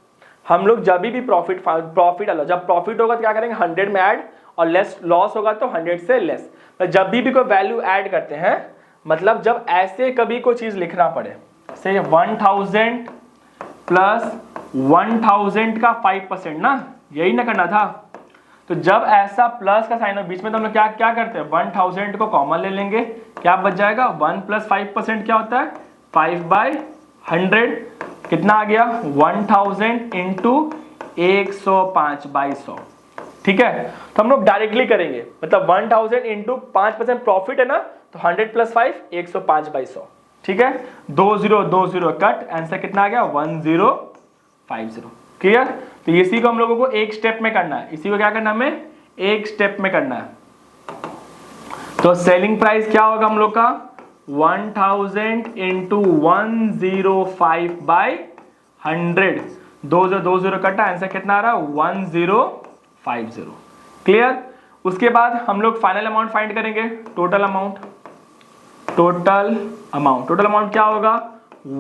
हम लोग जब भी प्रॉफिट आलो, जब प्रॉफिट होगा तो क्या करेंगे? 100 में ऐड, और लेस लॉस होगा तो 100 से लेस। तो जब भी कोई वैल्यू ऐड करते हैं, मतलब जब ऐसे कभी कोई चीज लिखना पड़े, से 1000 प्लस 1000 का 5% ना, यही ना करना था। तो जब ऐसा प्लस का साइन हो बीच में, तो हम लोग क्या करते हैं? 1000 को कॉमन ले लेंगे, क्या बच जाएगा? 1 प्लस 5% क्या होता है? 5/100। कितना आ गया? 1000 इंटू 105/100। ठीक है, तो हम लोग डायरेक्टली करेंगे, मतलब 1000 इंटू 5% प्रॉफिट है ना, तो 100 प्लस 5 105/100। ठीक है, 2 0 2 0 कट, आंसर कितना आ गया? 10 50। क्लियर? तो इसी को हम लोगों को एक स्टेप में करना है, इसी को क्या करना है हमें, एक स्टेप में करना है। तो सेलिंग प्राइस क्या होगा हम लोग का, 1000 इंटू 105 बाई 100, 2020 कटा, आंसर कितना आ रहा है 1050। क्लियर? उसके बाद हम लोग फाइनल अमाउंट फाइंड करेंगे, टोटल अमाउंट क्या होगा,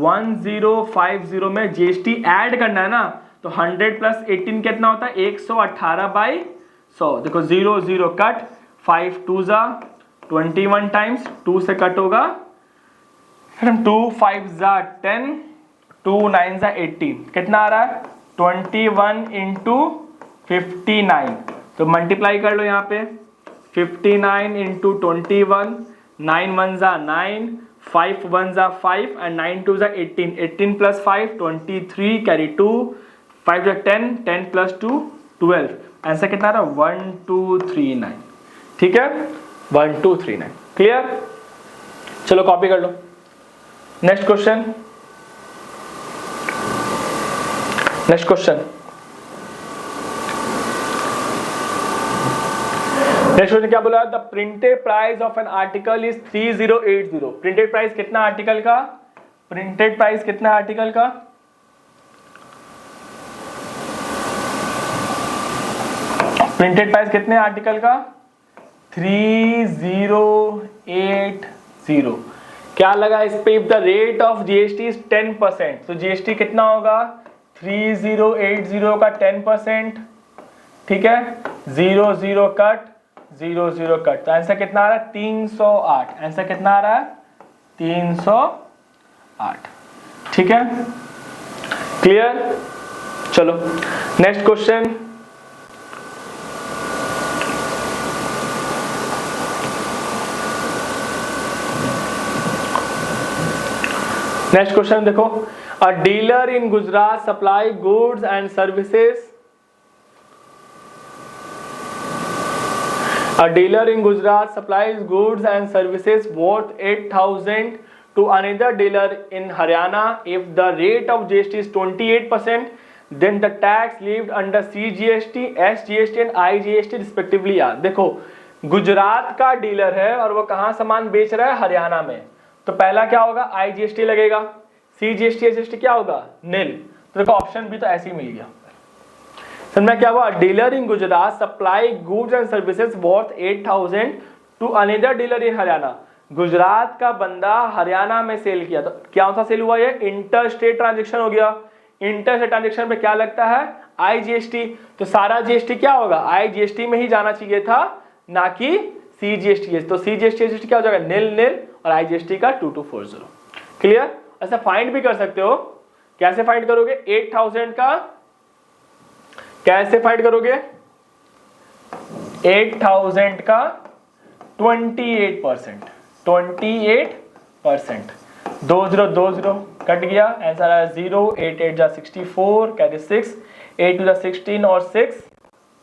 1050 में जीएसटी ऐड करना है ना, तो 100 प्लस 18 कितना होता है 118 बाई 100। देखो 0 0 कट, 5 2 जा 21 टाइम्स 2 से कट होगा, 2 5 जा 10, 2 9 जा 18, कितना आ रहा है 21 इंटू 59। तो मल्टीप्लाई कर लो यहाँ पे, 59 इंटू 21, 9 1 जा 9, 5 1 जा 5 एंड 9 2 जा 18, 18 प्लस 5 23, कैरी 2, 5 जा 10, 10 प्लस 2 12, आंसर कितना आ रहा है 1239। ठीक है, 1239। क्लियर? चलो कॉपी कर लो। नेक्स्ट क्वेश्चन, नेक्स्ट क्वेश्चन क्या बोला, the printed price of an article is 3080। Printed price कितना आर्टिकल का, प्रिंटेड प्राइस कितना आर्टिकल का, प्रिंटेड प्राइस कितने आर्टिकल का 3080। क्या लगा इस पे, if the rate of GST is 10%, तो जीएसटी कितना होगा 3080 का 10%। ठीक है, 0 0 कट, 0 0 कट, तो आंसर कितना आ रहा है 308। आंसर कितना आ रहा है 308। ठीक है, क्लियर? चलो नेक्स्ट क्वेश्चन, नेक्स्ट क्वेश्चन देखो, अ dealer in Gujarat supply goods and services, a dealer in Gujarat supplies goods and services worth 8000 to another dealer in Haryana. If the rate of GST is 28%, then the tax levied under CGST, SGST and IGST respectively are। देखो गुजरात का dealer है और वो कहाँ सामान बेच रहा है, हरियाणा में, तो पहला क्या होगा IGST लगेगा, CGST SGST क्या होगा नील। तो देखो ऑप्शन भी तो ऐसे ही मिल गया। समझ में क्या हुआ, dealer in Gujarat supply goods and services worth 8000 to another dealer in Haryana. Gujarat का बंदा हरियाणा में सेल किया, तो क्या सा सेल हुआ, ये इंटर स्टेट ट्रांजेक्शन हो गया। इंटर स्टेट ट्रांजेक्शन पे क्या लगता है IGST, तो सारा जीएसटी क्या होगा IGST में ही जाना चाहिए था, ना कि CGST। तो CGST क्या हो जाएगा नील नील, और IGST का 2240। क्लियर? ऐसा फाइंड भी कर सकते हो, कैसे फाइंड करोगे 8000 का, कैसे फाइंड करोगे 8000 का 28%, 28%, 2020 कट गया, आंसर आया 0, 8 8 जा 64, कैरी 6, 8 2 जा 16 और 6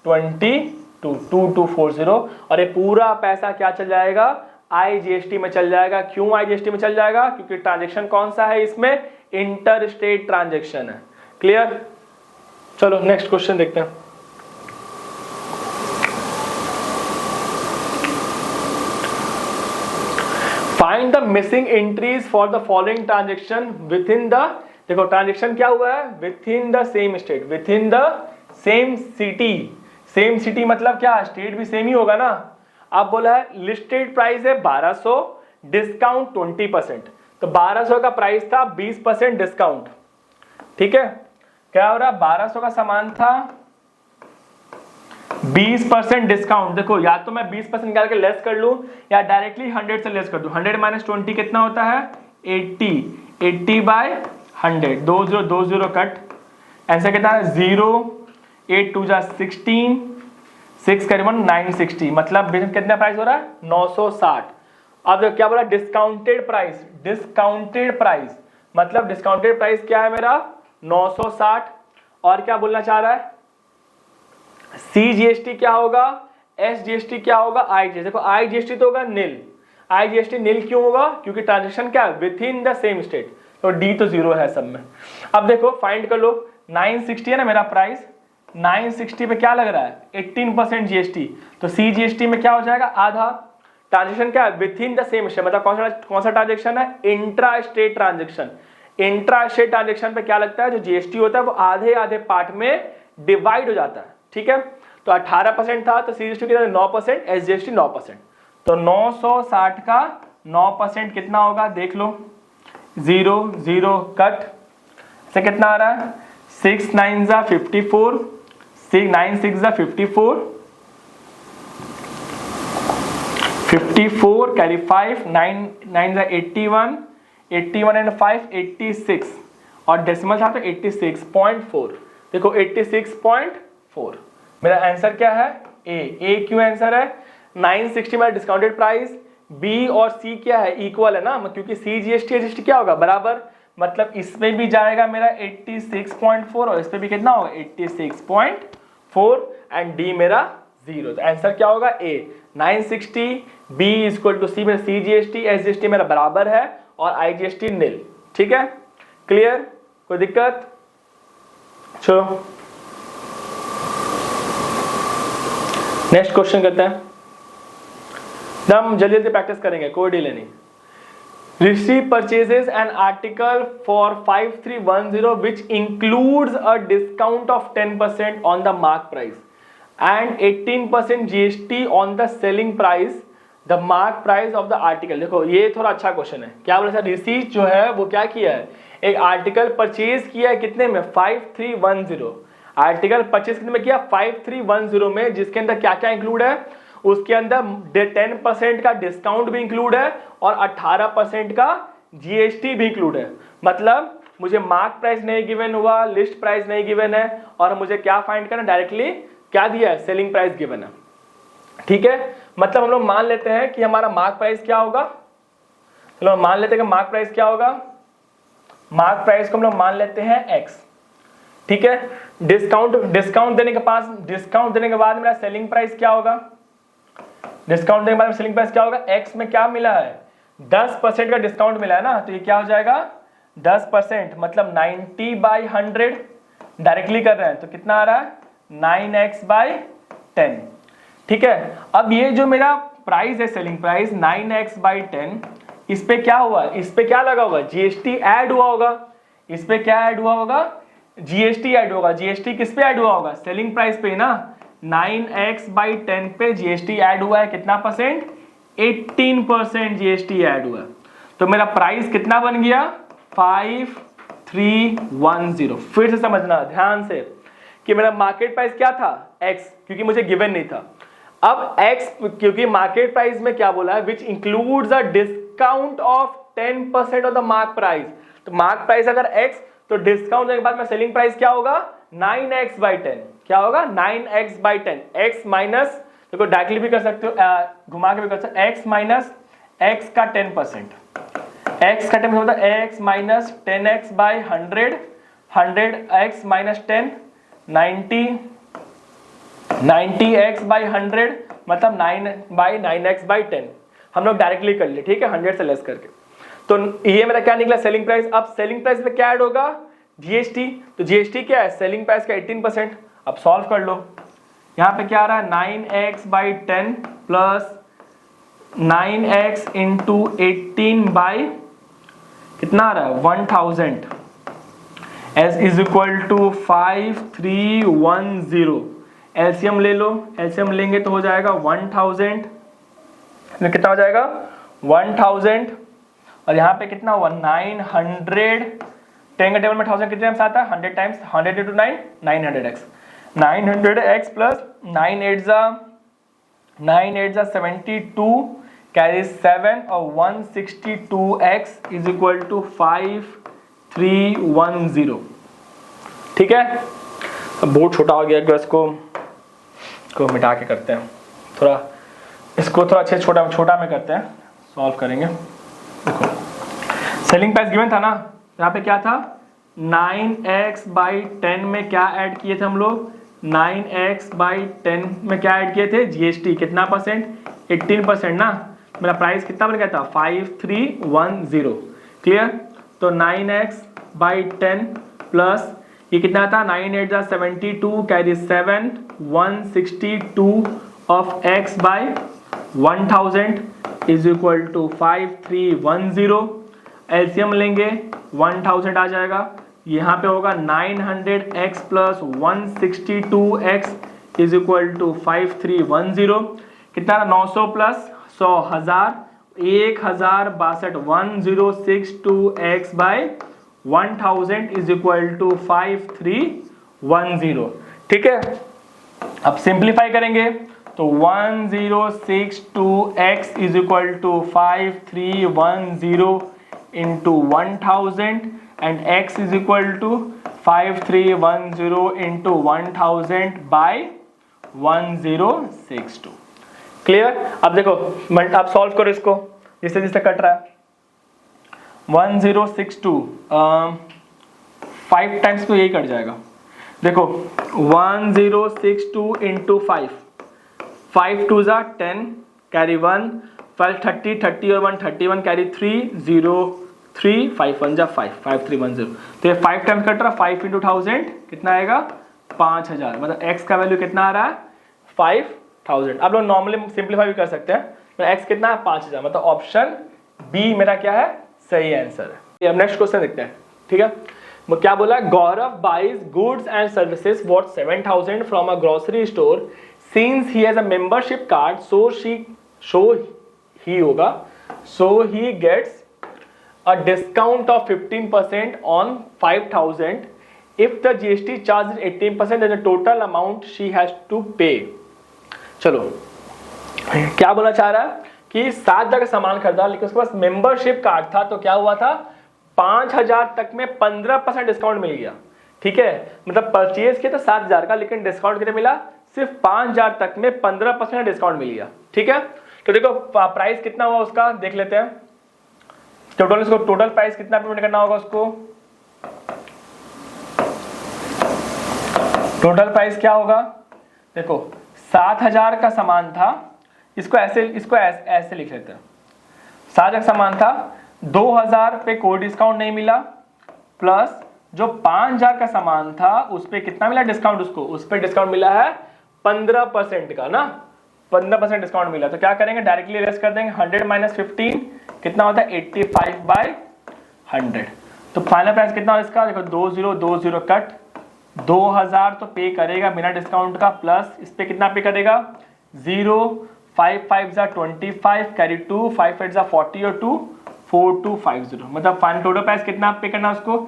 22, 2240। और ये पूरा पैसा क्या चल जाएगा IGST में चल जाएगा। क्यों IGST में चल जाएगा, क्योंकि ट्रांजेक्शन कौन सा है इसमें, इंटर स्टेट ट्रांजेक्शन है। क्लियर? चलो नेक्स्ट क्वेश्चन देखते हैं। Find the missing entries for the following transaction with in the, देखो ट्रांजेक्शन क्या हुआ है with in the same state, with in the same city. Same city मतलब क्या, स्टेट भी सेम ही होगा ना। अब बोला है लिस्टेड प्राइस है 1200, डिस्काउंट 20%, तो 1200 का प्राइस था 20% डिस्काउंट। ठीक है, क्या हो रहा 1200 का सामान था 20% डिस्काउंट। देखो या तो मैं 20% निकाल के लेस कर लूं या डायरेक्टली 100 से लेस कर दूं। 100 माइनस 20 कितना होता है 80, 80 बाय 100, 2020 कट, आंसर कितना है 0, 8 2 जा 16, 6 करीबन 960, मतलब कितना प्राइस हो रहा है 960। अब क्या बोला डिस्काउंटेड प्राइस, डिस्काउंटेड प्राइस मतलब डिस्काउंटेड प्राइस क्या है मेरा 960। और क्या बोलना चाह रहा है CGST क्या होगा, SGST क्या होगा, IGST। देखो IGST तो होगा नील, IGST नील क्यों होगा, क्योंकि ट्रांजेक्शन क्या है with in the same state, तो D तो 0 है सब में। अब देखो फाइंड कर लो 960 है ना मेरा प्राइस, 960 पे क्या लग रहा है 18% जीएसटी, तो सी जीएसटी में क्या हो जाएगा आधा। ट्रांजेक्शन क्या है with in the same state, मतलब कौन सा ट्रांजेक्शन है intra state transaction. Intra state transaction पे क्या लगता है जो जीएसटी होता है वो आधे आधे पार्ट में डिवाइड हो जाता है, ठीक है। तो 18% था तो सी जीएसटी कितना 9%, एस जीएसटी 9%, तो 960 का 9% कितना होगा देख लो, 0 0 कट से कितना आ रहा है 6 9 जा 54, 9 6 जा 54, 54 कैरी 5, 9 9 जा 81, 81 एंड 5 86 और डेसिमल था तो 86.4, देखो 86.4। मेरा आंसर क्या है ए क्यों आंसर है 960 मेरा डिस्काउंटेड प्राइस, बी और सी क्या है इक्वल है ना, क्योंकि सी जीएसटी जीएसटी क्या होगा बराबर, मतलब इसमें भी जाएगा मेरा 86.4 और इसमें भी कितना होगा 86.4 एंड डी मेरा 0। तो आंसर क्या होगा ए 960, बी इक्वल टू सी में सी जीएसटी एस जीएसटी मेरा बराबर है और आई जीएसटी नील, ठीक है क्लियर, कोई दिक्कत। चलो नेक्स्ट क्वेश्चन करते हैं, हम जल्दी जल्दी प्रैक्टिस करेंगे, कोई डिले नहीं। Rishi purchases an article for 5310 which includes a discount of 10% on the mark price and 18% GST on the selling price, the mark price of the article। देखो ये थोड़ा अच्छा क्वेश्चन है, क्या बोला सर ऋषि जो है वो क्या किया है एक आर्टिकल परचेज किया है कितने में 5310, आर्टिकल परचेज कितने में किया 5310 में, जिसके अंदर क्या क्या इंक्लूड है उसके अंदर 10% का डिस्काउंट भी इंक्लूड है और 18% का जीएसटी भी इंक्लूड है। मतलब मुझे मार्क प्राइस नहीं गिवन हुआ, लिस्ट प्राइस नहीं गिवन है और मुझे क्या फाइंड करना डायरेक्टली क्या दिया है सेलिंग प्राइस गिवन है, ठीक है। मतलब हम लोग मान लेते हैं कि हमारा मार्क प्राइस क्या होगा, चलो मान लेते हैं कि मार्क प्राइस क्या होगा, मार्क प्राइस को हम लोग मान लेते हैं एक्स, ठीक है। डिस्काउंट देने के बाद मेरा सेलिंग प्राइस क्या होगा, डिस्काउंट देने के बाद सेलिंग प्राइस क्या होगा एक्स में क्या मिला है 10% का डिस्काउंट मिला है ना, तो ये क्या हो जाएगा 10%, मतलब 90/100 डायरेक्टली कर रहे हैं तो कितना आ रहा है 9x/10, ठीक है। अब ये जो मेरा प्राइस है सेलिंग प्राइस 9x/10, इस पे क्या हुआ, इस पे क्या लगा होगा जीएसटी ऐड हुआ होगा, इस पे क्या ऐड हुआ होगा जीएसटी ऐड होगा। जीएसटी किस पे ऐड हुआ होगा सेलिंग प्राइस पे ना, 9x/10 पे जीएसटी ऐड हुआ है कितना परसेंट 18% जीएसटी ऐड हुआ है, तो मेरा प्राइस कितना बन गया 5310। फिर से समझना ध्यान से कि मेरा मार्केट प्राइस क्या था x, क्योंकि मुझे गिवन नहीं था। अब x क्योंकि मार्केट प्राइस में क्या बोला है which includes a discount of 10% of the mark price, तो मार्क प्राइस अगर x तो डिस्काउंट देने के बाद में सेलिंग प्राइस क्या होगा 9x/10, क्या होगा 9x/10, x माइनस, देखो डायरेक्टली भी कर सकते हो घुमा के भी कर सकते हो, x माइनस x का 10%, x का 10% मतलब x minus 10x/100, 100x minus 10 90x/100 मतलब 9/9x/10, हम लोग डायरेक्टली कर लिए, ठीक है 100 से लेस करके। तो ये मेरा क्या निकला सेलिंग प्राइस। अब सेलिंग प्राइस में क्या ऐड होगा जीएसटी, तो जीएसटी क्या है सेलिंग प्राइस का 18%। अब सॉल्व कर लो, यहाँ पे क्या आ रहा है 9x/10 plus 9x into 18 by कितना आ रहा है 1000 s is equal to 5310। LCM ले लो, एलसीएम लेंगे तो हो जाएगा 1000, कितना हो जाएगा 1000 और यहाँ पे कितना हुआ 900, 10 के टेबल में 1000 कितने टाइम्स आता है 100 times, 100 into 9 900x, 900x plus 9 8 72 carry 7 और 162x इज इक्वल टू 5310, ठीक है। अब बहुत छोटा हो गया, इसको मिटा के करते हैं, थोड़ा इसको थोड़ा अच्छे छोटा में करते हैं, सॉल्व करेंगे। देखो सेलिंग प्राइस गिवन था ना, यहाँ पे क्या था 9x/10 में क्या ऐड किए थे हम लोग 9x/10 में क्या ऐड किए थे जीएसटी कितना परसेंट 18% ना, मेरा प्राइस कितना बन गया था 5310, क्लियर। तो 9x/10 प्लस ये कितना था 9 8 72 carry 7 162 of x by 1000 is equal to 5310। LCM लेंगे 1000 आ जाएगा, यहाँ पे होगा 900x plus 162x is equal to 5310। कितना 900 plus 100 1000 1062x by 1000 is equal to 5310। ठीक है, अब सिंप्लीफाई करेंगे तो 1062x is equal to 5310 into 1000 and x is equal to 5310 into 1000 by 1062। Clear? अब देखो आप सॉल्व करो इसको, जिससे जिससे कट रहा है 1062 5 टाइम्स तो यही कट जाएगा। देखो 1062 इंटू 5 2 ज़ा 10 कैरी 1 12 30 30 और 1 31 कैरी 3 0 3 5 1 जा 5 5310। तो ये 5 टाइम्स कट रहा है, 5 इंटू 1000 कितना आएगा 5000, मतलब x का वैल्यू कितना आ रहा है 5000। आप लोग नॉर्मली सिंप्लीफाई भी कर सकते हैं, तो x कितना है 5000, मतलब ऑप्शन बी मेरा क्या है सही आंसर है। अब नेक्स्ट क्वेश्चन देखते हैं। ठीक है, वो क्या बोला, Gaurav buys goods and services worth 7000 from a grocery store since he has a membership card so he gets a discount of 15% on 5000. If the GST charge is 18%, then the total amount she has to pay. चलो क्या बोलना चाह रहा है कि 7,000 का सामान खरीदा, लेकिन उसके पास मेंबरशिप कार्ड था, तो क्या हुआ था 5000 तक में 15% डिस्काउंट मिल गया। ठीक है, मतलब परचेज किया था 7,000 का, लेकिन डिस्काउंट कितना मिला, सिर्फ 5000 तक में 15% डिस्काउंट मिल गया। ठीक है, तो देखो प्राइस कितना हुआ उसका देख लेते हैं। टोटल प्राइस कितना पेमेंट करना होगा उसको, टोटल प्राइस क्या होगा, देखो 7000 का सामान था, इसको ऐसे लिख लेते हैं। 7000 का सामान था, 2000 पे कोई डिस्काउंट नहीं मिला, प्लस जो 5000 का सामान था उस पे कितना मिला डिस्काउंट, उस पे डिस्काउंट मिला है 15% का ना, 15% डिस्काउंट मिला। तो क्या करेंगे, डायरेक्टली लेस कर देंगे, 100 माइनस 15 कितना होता है 85/100। तो फाइनल प्राइस कितना होगा इसका, देखो 2020 कट 2000 तो पे करेगा बिना डिस्काउंट का, प्लस इस पे कितना पे करेगा 0 5 5 जा 25 कैरी 2 5 8 जा 40 और 2 4250, मतलब फाइनल टोटल प्राइस कितना पे करना उसको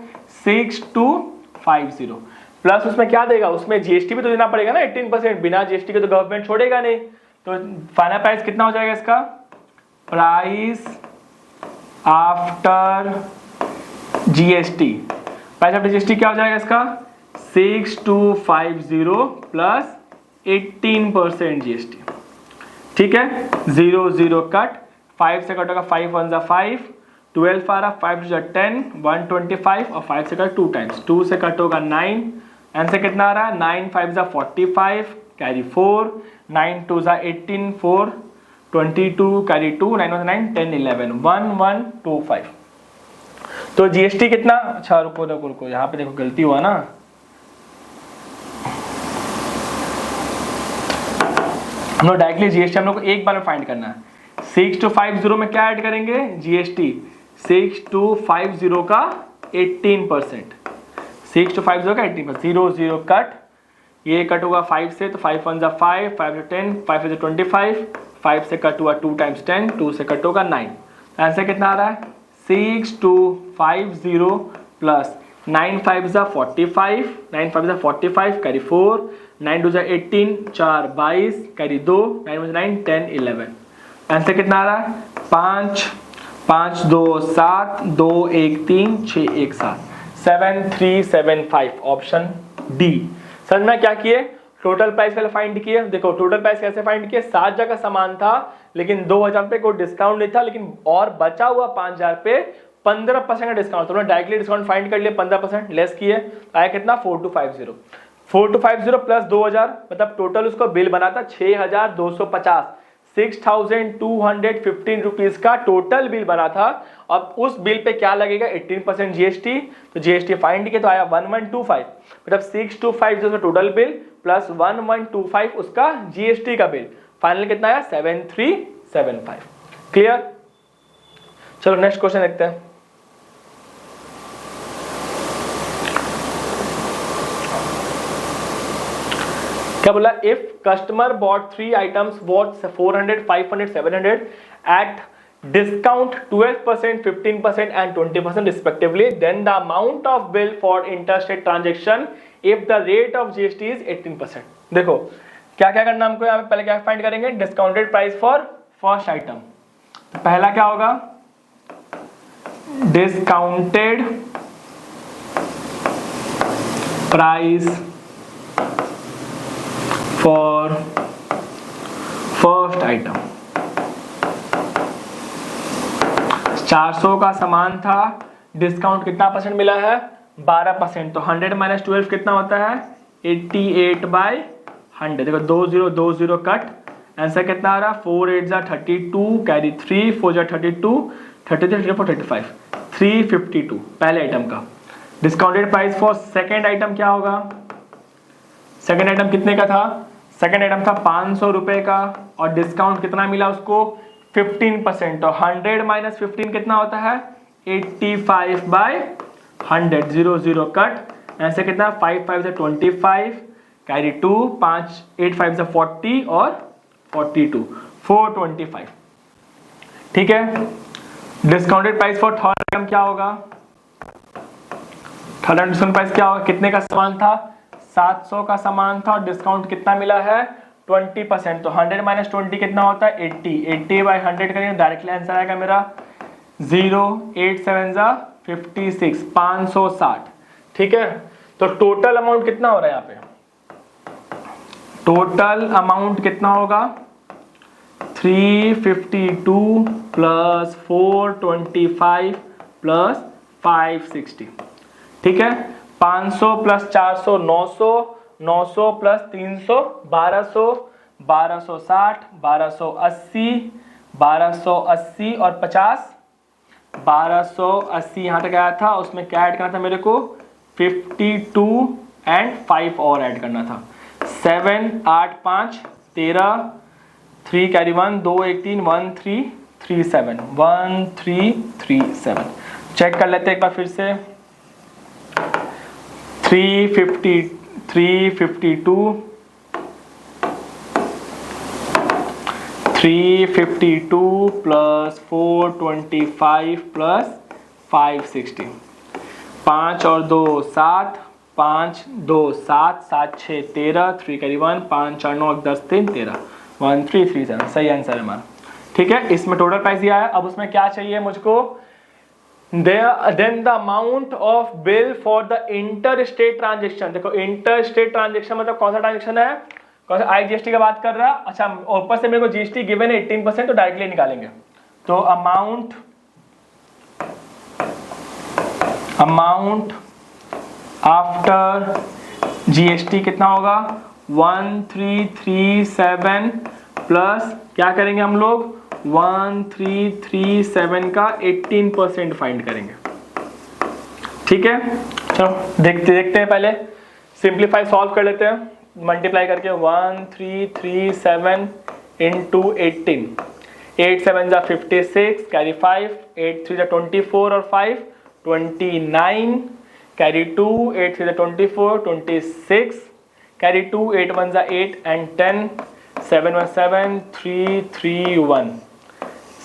6250। प्लस उसमें क्या देगा, उसमें जीएसटी भी तो देना पड़ेगा ना 18%, बिना जीएसटी के तो गवर्नमेंट छोड़ेगा नहीं। तो फाइनल प्राइस कितना हो जाएगा इसका, price after GST, price after GST क्या हो जाएगा इसका 6250 प्लस 18% जीएसटी। ठीक है, 0 0 कट, 5 से कटेगा 5 1 जा 5 12 आ रहा, 5 2 जा 10 125 और 5 से कट 2 टाइम्स, 2 से कट होगा 9, आंसर कितना आ रहा है 9 5 जा 45 कैरी 4 9 2 जा 18 4 22 कैरी 2 9 1 9 10 11 1125। तो जीएसटी कितना, अच्छा रुको यहाँ पे देखो गलती हुआ ना, हम लोग डायरेक्टली जीएसटी हम लोग को एक बार में फाइंड करना है। 6250 में क्या ऐड करेंगे जीएसटी, 6250 का 18%, 6250 का 18%, 0 0 कट, ये कट होगा 5 से, तो 5 1 जा 5 5 से 10 5 से 25 5 से कट हुआ 2 टाइम्स 10 2 से कट होगा 9, आंसर कितना आ रहा है 6250 प्लस 9 5 जा 45 9 5 जा 45 कैरी 4 9 2 जा 18 4 22 कैरी 2 9 1 9 10 11, आंसर कितना आ रहा है 5 5 2 7 2 1 3 6 1 7 7375, ऑप्शन डी। समझ में क्या किए, टोटल प्राइस पहले फाइंड किए। देखो टोटल प्राइस कैसे फाइंड किए, 7000 का सामान था लेकिन 2000 पे कोई डिस्काउंट नहीं था, लेकिन और बचा हुआ 5000 पे 15% का डिस्काउंट, तो उन्होंने डायरेक्टली डिस्काउंट फाइंड कर लिया, 15% लेस किए, आया कितना 4250 प्लस 2000, मतलब टोटल उसको बिल बना था 6250, 6,215 रुपीज का टोटल बिल बना था। अब उस बिल पे क्या लगेगा 18% जीएसटी, तो जीएसटी फाइंड किया तो आया 1125, मतलब 625 जो टोटल बिल प्लस 1125 उसका जीएसटी का बिल, फाइनल कितना आया 7375। क्लियर? चलो नेक्स्ट क्वेश्चन देखते हैं। क्या बोला, if customer bought 3 items worth 400, 500, 700 at discount 12%, 15% and 20% respectively, then the amount of bill for interstate transaction if the rate of GST is 18%। देखो क्या क्या करना हमको, यहाँ पे पहले क्या फाइंड करेंगे, discounted price for first item. तो पहला क्या होगा, discounted price for first item. 400 का सामान था, डिस्काउंट कितना परसेंट मिला है 12%, तो 100 माइनस 12 कितना होता है 88/100। देखो 20 कट, आंसर कितना आ रहा 4 8 जा 32, कैरी 3 4 जा 32, 33 34 35, 352 पहले आइटम का। Discounted price for second item क्या होगा, सेकेंड आइटम कितने का था, सेकेंड आइटम था 500 रुपए का और डिस्काउंट कितना मिला उसको 15%, तो 100 माइनस 15 कितना होता है 85/100, 0 कट, ऐसे कितना 5 5 से 25, कैरी 2 5 8 5 से 40 और 42 425। ठीक है, discounted price for third item क्या होगा, थर्ड आइटम डिस्काउंट प्राइस क्या होगा, कितने का सामान था 700 का सामान था और डिस्काउंट कितना मिला है 20%, तो 100 माइनस 20 कितना होता है 80/100 करेंगे, डायरेक्टली आंसर आएगा मेरा 0 8 7 जा 56 560। ठीक है, तो टोटल अमाउंट कितना हो रहा है यहाँ पे, टोटल अमाउंट कितना होगा 352 प्लस 425 प्लस 560। ठीक है, 500 प्लस 400 900, 900 प्लस 300 1200, 1260, 1280, 1280 और 50, 1280 यहाँ तक आया था, उसमें क्या ऐड करना था मेरे को 52 एंड 5 और ऐड करना था, 7 8 5 13, 3 कैरी 1 2 1 3 1 3 3 7 1 3 3 7। चेक कर लेते हैं एक बार फिर से, 352 प्लस 425 प्लस 560, 5 और 2 7, 5 2 7 7 6 13, 3 कैरी 1 5 4 9 10 3 13 1 3 3 7, सही आंसर है हमारा। ठीक है, इसमें टोटल प्राइस दिया है। अब उसमें क्या चाहिए मुझको, then the amount of bill for the interstate transaction। देखो interstate transaction मतलब कौन सा ट्रांजेक्शन है, कौन सा IGST का बात कर रहा है। अच्छा, ऊपर से मेरे को GST गिवन है 18%, तो डायरेक्टली निकालेंगे, तो अमाउंट आफ्टर GST कितना होगा 1337 प्लस क्या करेंगे हम लोग 1337 का 18% फाइंड करेंगे। ठीक है, चलो देखते हैं, पहले सिंप्लीफाई सॉल्व कर लेते हैं, मल्टीप्लाई करके 1337 इंटू 18, 8 7 जा 56, कैरी 5, 8 3 जा 24 और 5 29, कैरी 2 8 3 जा 24 26, कैरी 2 8 1 जा 8 एंड 10, 7 1 7 3 3 1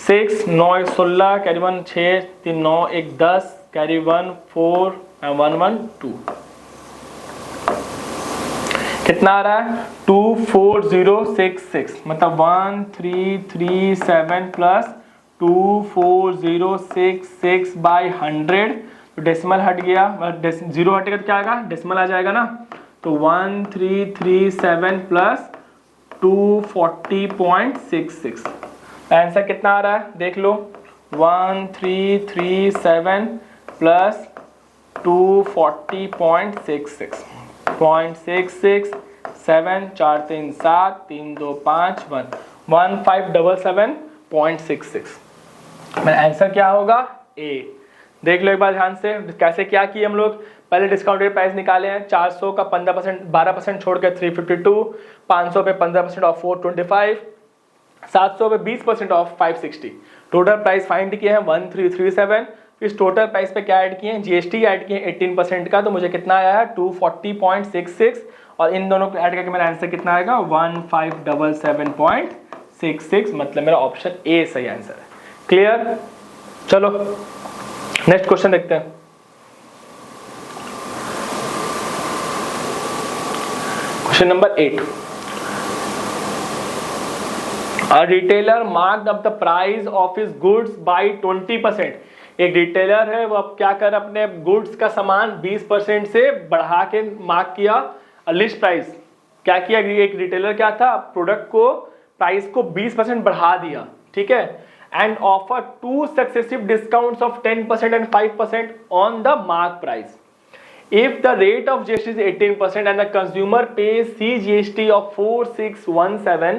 6 9 1 16, कैरी 1 6 3 9 1 10, कैरी 1 4 1 1 2, कितना आ रहा है 24066, मतलब 1337 प्लस 24066 बाई 100, तो डेसिमल हट गया, जीरो हटेगा तो क्या आएगा डेसिमल आ जाएगा ना, तो 1337 प्लस 240.66, आंसर कितना आ रहा है देख लो 1337 प्लस 240.66 0.66 7 4 3 7 3 2 5 1 1577.66। मेरा आंसर क्या होगा? ए। देख लो एक बार ध्यान से कैसे क्या किए हम लोग। पहले डिस्काउंटेड प्राइस निकाले हैं, 400 का 15% 12% छोड़ के 352, 500 पे 15% ऑफ 425, 700 पे 20% ऑफ 560। टोटल प्राइस फाइंड किए हैं 1337। इस टोटल प्राइस पे क्या ऐड किए हैं? जीएसटी ऐड किए 18% का, तो मुझे कितना आया है? 240.66। और इन दोनों को ऐड करके मेरा आंसर कितना आएगा? 1577.66। मतलब मेरा ऑप्शन ए सही आंसर है। क्लियर? चलो नेक्स्ट क्वेश्चन देखते हैं। Question number 8। A retailer marked up the price of his goods by 20%। एक रिटेलर है, वो अब क्या कर अपने गुड्स का सामान 20% से बढ़ा के मार्क किया। लिस्ट प्राइस क्या किया? एक रिटेलर क्या था, प्रोडक्ट को प्राइस को 20% बढ़ा दिया, ठीक है। And offer 2 successive discounts of 10% and 5% on the mark price. If the rate of GST is 18% and the consumer pays CGST of 4617,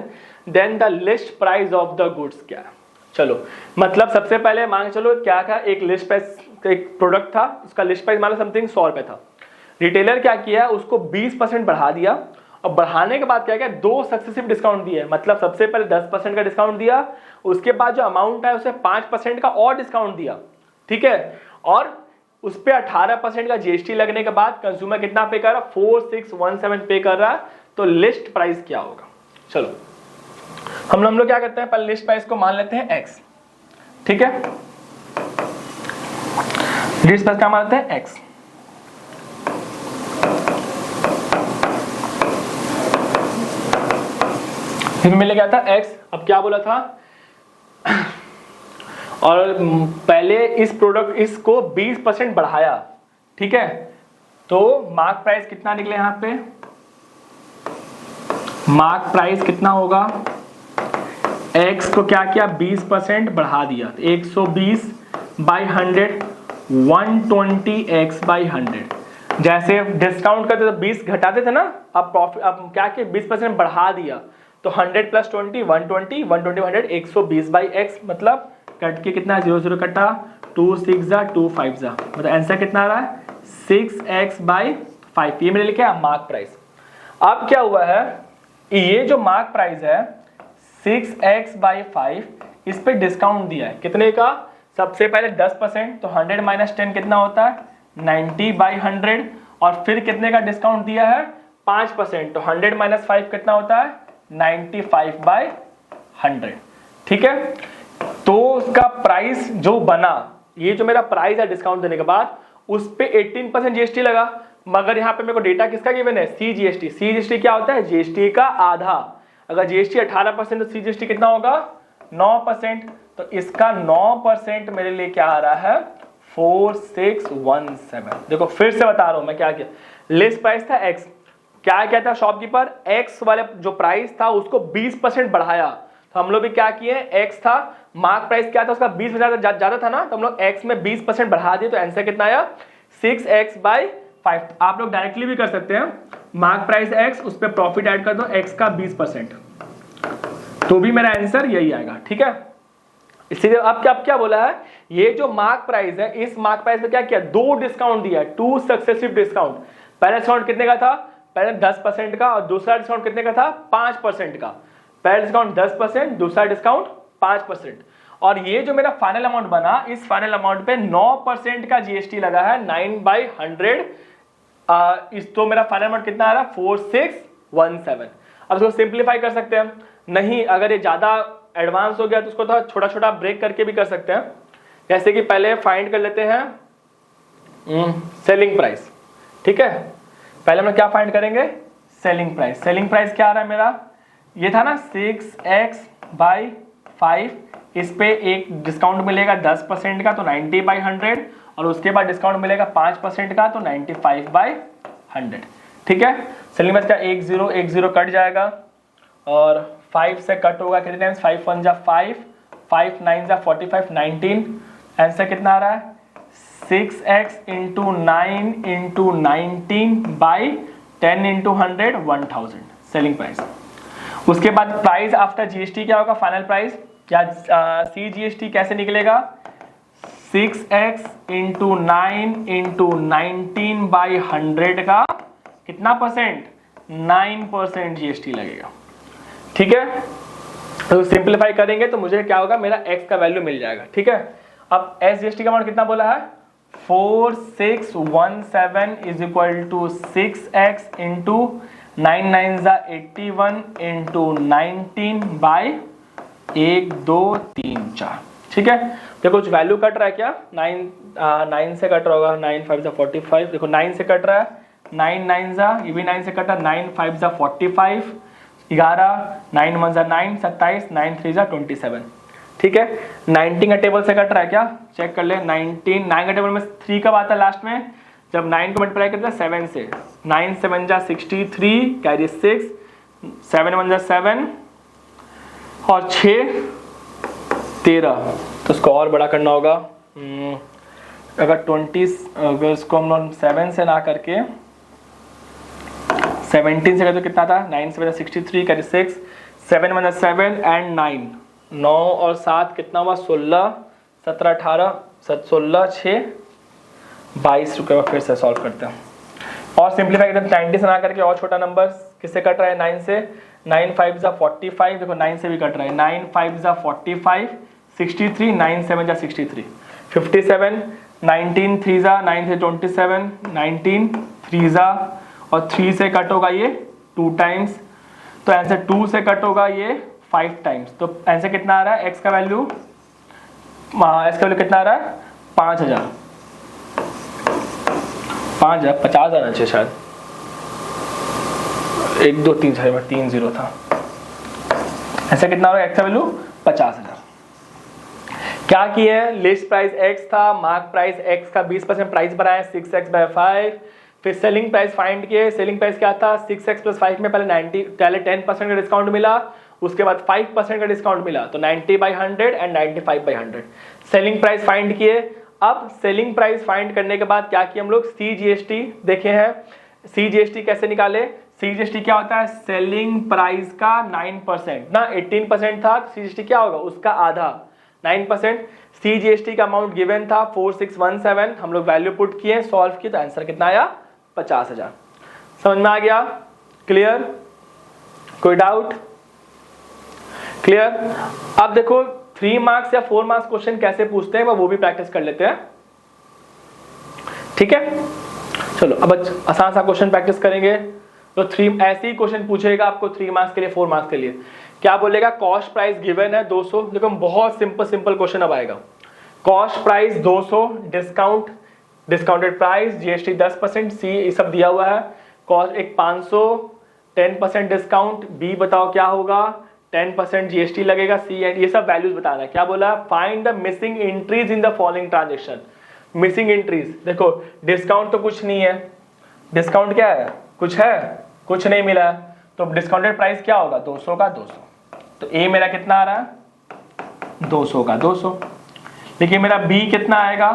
then the list price of the goods क्या है? चलो मतलब सबसे पहले मान चलो क्या था, एक लिस्ट प्राइस, एक प्रोडक्ट था, उसका लिस्ट प्राइस मान लो समथिंग 100 रुपए था। रिटेलर क्या किया, उसको 20% बढ़ा दिया, और बढ़ाने के बाद क्या किया, 2 सक्सेसिव डिस्काउंट दिए। मतलब सबसे पहले 10% का डिस्काउंट दिया, उसके बाद जो अमाउंट है उसे 5% का और डिस्काउंट दिया, ठीक है। और उस पर 18% का जीएसटी लगने के बाद कंज्यूमर कितना पे कर रहा? 4617 पे कर रहा है। तो लिस्ट प्राइस क्या होगा? चलो हम लोग क्या करते हैं, पहले लिस्ट प्राइस को मान लेते हैं x, ठीक है। लिस्ट प्राइस क्या मानते हैं? x। फिर मिले क्या था? x। अब क्या बोला था? और पहले इस प्रोडक्ट इसको 20% बढ़ाया, ठीक है। तो मार्क प्राइस कितना निकले यहाँ पे? मार्क प्राइस कितना होगा? x को क्या किया? 20% बढ़ा दिया, 120 बाई 100, 120x बाई 100। जैसे डिस्काउंट करते तो 20 घटाते थे ना, अब प्रॉफिट अब क्या किया? 20% बढ़ा दिया, तो 100 प्लस 20 120, 120 100, 120 बाई x। मतलब कट के कितना? 0 0 कटा, 2 6 जा 2 5 जा, मतलब आंसर कितना आ रहा है? 6x by 5। ये मैंने लिखा मार्क प्राइस। अब क्या हुआ है, ये जो मार्क प्राइस है 6x बाई 5, इस पे डिस्काउंट दिया है कितने का? सबसे पहले 10%, तो 100 माइनस 10 कितना होता है? 90 बाई 100। और फिर कितने का डिस्काउंट दिया है? 5%, तो 100 माइनस 5 कितना होता है? 95 बाई 100, ठीक है। तो उसका प्राइस जो बना, ये जो मेरा प्राइस है डिस्काउंट देने के बाद, उस पे 18% जीएसटी लगा। मगर यहाँ पे मेरे को डेटा किसका गिवन है? सीजीएसटी। सीजीएसटी क्या होता है? जीएसटी का आधा। अगर जीएसटी 18% तो सीजीएसटी कितना होगा? 9%। तो इसका 9% मेरे लिए क्या आ रहा है? 4617। देखो फिर से बता रहा हूं मैं क्या किया। लिस्ट प्राइस था x, क्या क्या था शॉपकीपर? x वाले जो प्राइस था उसको 20% बढ़ाया, तो हम लोग भी क्या किए? x था, मार्क प्राइस क्या था उसका? 20% ज्यादा था ना, तो हम लोग x में 20% बढ़ा दिए, तो आंसर कितना आया? 6x by 5। आप लोग डायरेक्टली भी कर सकते हैं, मार्क प्राइस x, उस पर प्रॉफिट ऐड कर दो x का 20%, तो भी मेरा आंसर यही आएगा, ठीक है। इसीलिए अब क्या बोला है, ये जो मार्क प्राइस है, इस मार्क प्राइस में क्या किया? 2 डिस्काउंट दिया, 2 सक्सेसिव डिस्काउंट। पहला डिस्काउंट कितने का था? पहले 10% का, और दूसरा डिस्काउंट कितने का था? 5% का। पहला डिस्काउंट 10%, दूसरा डिस्काउंट 5%। और ये जो मेरा फाइनल अमाउंट बना, इस फाइनल अमाउंट पे 9% का जीएसटी लगा है, 9/100। इस तो मेरा फाइनल अमाउंट कितना आ रहा है? 4617। अब इसको सिंप्लीफाई कर सकते हैं, नहीं अगर ये ज्यादा एडवांस हो गया तो उसको थोड़ा छोटा छोटा ब्रेक करके भी कर सकते हैं। जैसे कि पहले फाइंड कर लेते हैं सेलिंग प्राइस, ठीक है। पहले हम क्या फाइंड करेंगे? Selling price. सेलिंग प्राइस क्या आ रहा है मेरा? ये था ना 6x बाई 5, इस पे एक डिस्काउंट मिलेगा 10% का, तो 90/100, और उसके बाद डिस्काउंट मिलेगा 5% का, तो 95/100, ठीक है। सेलिंग प्राइस का 1 0 कट जाएगा, और 5 से कट होगा कितने टाइम्स? 5 1 जा 5, 5 9 जा 45, 19। आंसर कितना आ रहा है? 6x into 9 into 19 by 10 into 100, 1000 selling price. उसके बाद प्राइस आफ्टर जीएसटी क्या होगा, फाइनल प्राइस क्या, CGST कैसे निकलेगा, 6x इंटू 9 इंटू 19/100 का कितना परसेंट, 9% GST लगेगा। ठीक है, तो सिंप्लीफाई करेंगे तो मुझे क्या होगा, मेरा x का वैल्यू मिल जाएगा। ठीक है, अब SGST का अमाउंट कितना बोला है, 4617 is equal to 6x into 9 9 81 into 19/1 2 3 4। ठीक है, देखो कुछ वैल्यू कट रहा है क्या, 9 से कट रहा होगा, 9 5 45, देखो 9 से कट रहा है, 9 9 ये भी 9 से कटा, 9 5 45, 11 9 1 9 27, 9 3 27। ठीक है, 19 का टेबल से कट रहा है क्या, चेक कर ले, 19 9 का टेबल में 3 कब आता है लास्ट में, जब 9 को मल्टीप्लाई करते हैं 7 से, 9 7 जा 63 कैरी 6, 7 1 7 और 6 13, तो इसको और बड़ा करना होगा। अगर 20 अगर इसको हम लोग 7 से ना करके 17 से करते तो कितना था, 9 7 63 कैरी 6, 7 1 7 एंड 9 9 और 7 कितना हुआ, 16 17 18 16 6 22 रुपये में फिर से सॉल्व करते हैं और सिंप्लीफाई करते हैं 90 से ना करके और छोटा नंबर किससे कट रहा है, 9 से, 9 5 जा 45, देखो 9 से भी कट रहा है, 9 5 जा 45, 63 9 7 जा 63, 57, 19 3 जा 9 से 27, 19 3 जा और 3 से कट होगा ये 2 टाइम्स, तो आंसर 2 से कट होगा ये 5 टाइम्स, तो आंसर कितना आ रहा है, x का वैल्यू, x का वैल्यू कितना आ रहा है, 5000 50 आना चाहिए शायद, 1 2 3 4 3 0 था, ऐसा कितना हो रहा है, x का वैल्यू 50,000। क्या किए, लिस्ट प्राइस x था, मार्क प्राइस x का 20% प्राइस बढ़ाया 6x/5, फिर सेलिंग प्राइस फाइंड किए, सेलिंग प्राइस क्या था 6x + 5 में पहले 10% का डिस्काउंट मिला, उसके बाद 5% का डिस्काउंट मिला, तो 90/100 एंड 95/100 सेलिंग प्राइस फाइंड किए। अब सेलिंग प्राइस फाइंड करने के बाद क्या किया हम लोग, CGST देखे हैं, CGST कैसे निकाले, CGST क्या होता है, सेलिंग प्राइस का 9% ना, 18% था, CGST क्या होगा उसका आधा 9%। CGST का अमाउंट गिवन था 4617, हम लोग वैल्यू पुट किए, सॉल्व किए, तो आंसर कितना आया, 50,000। समझ में आ गया, क्लियर, कोई डाउट, क्लियर। अब देखो 3 मार्क्स या 4 मार्क्स क्वेश्चन कैसे पूछते हैं वो भी प्रैक्टिस कर लेते हैं। ठीक है, चलो अब आसान सा क्वेश्चन प्रैक्टिस करेंगे। तो 3 ऐसे ही क्वेश्चन पूछेगा आपको 3 मार्क्स के लिए, 4 मार्क्स के लिए। क्या बोलेगा, कॉस्ट प्राइस गिवन है 200, देखो बहुत सिंपल क्वेश्चन अब आएगा। Cost price 200, discounted price, GST 10%, C ये सब दिया हुआ है, कॉस्ट एक 500, 10% डिस्काउंट, B बताओ क्या होगा, 10% GST लगेगा, C एंड ये सब वैल्यूज बताना है। क्या बोला, find the missing entries in the following transaction. Missing entries, देखो डिस्काउंट तो कुछ नहीं है, डिस्काउंट क्या है, कुछ है, कुछ नहीं मिला, तो डिस्काउंटेड प्राइस क्या होगा, 200 का 200, तो A मेरा कितना आ रहा है, 200 का 200। देखिए मेरा B कितना आएगा,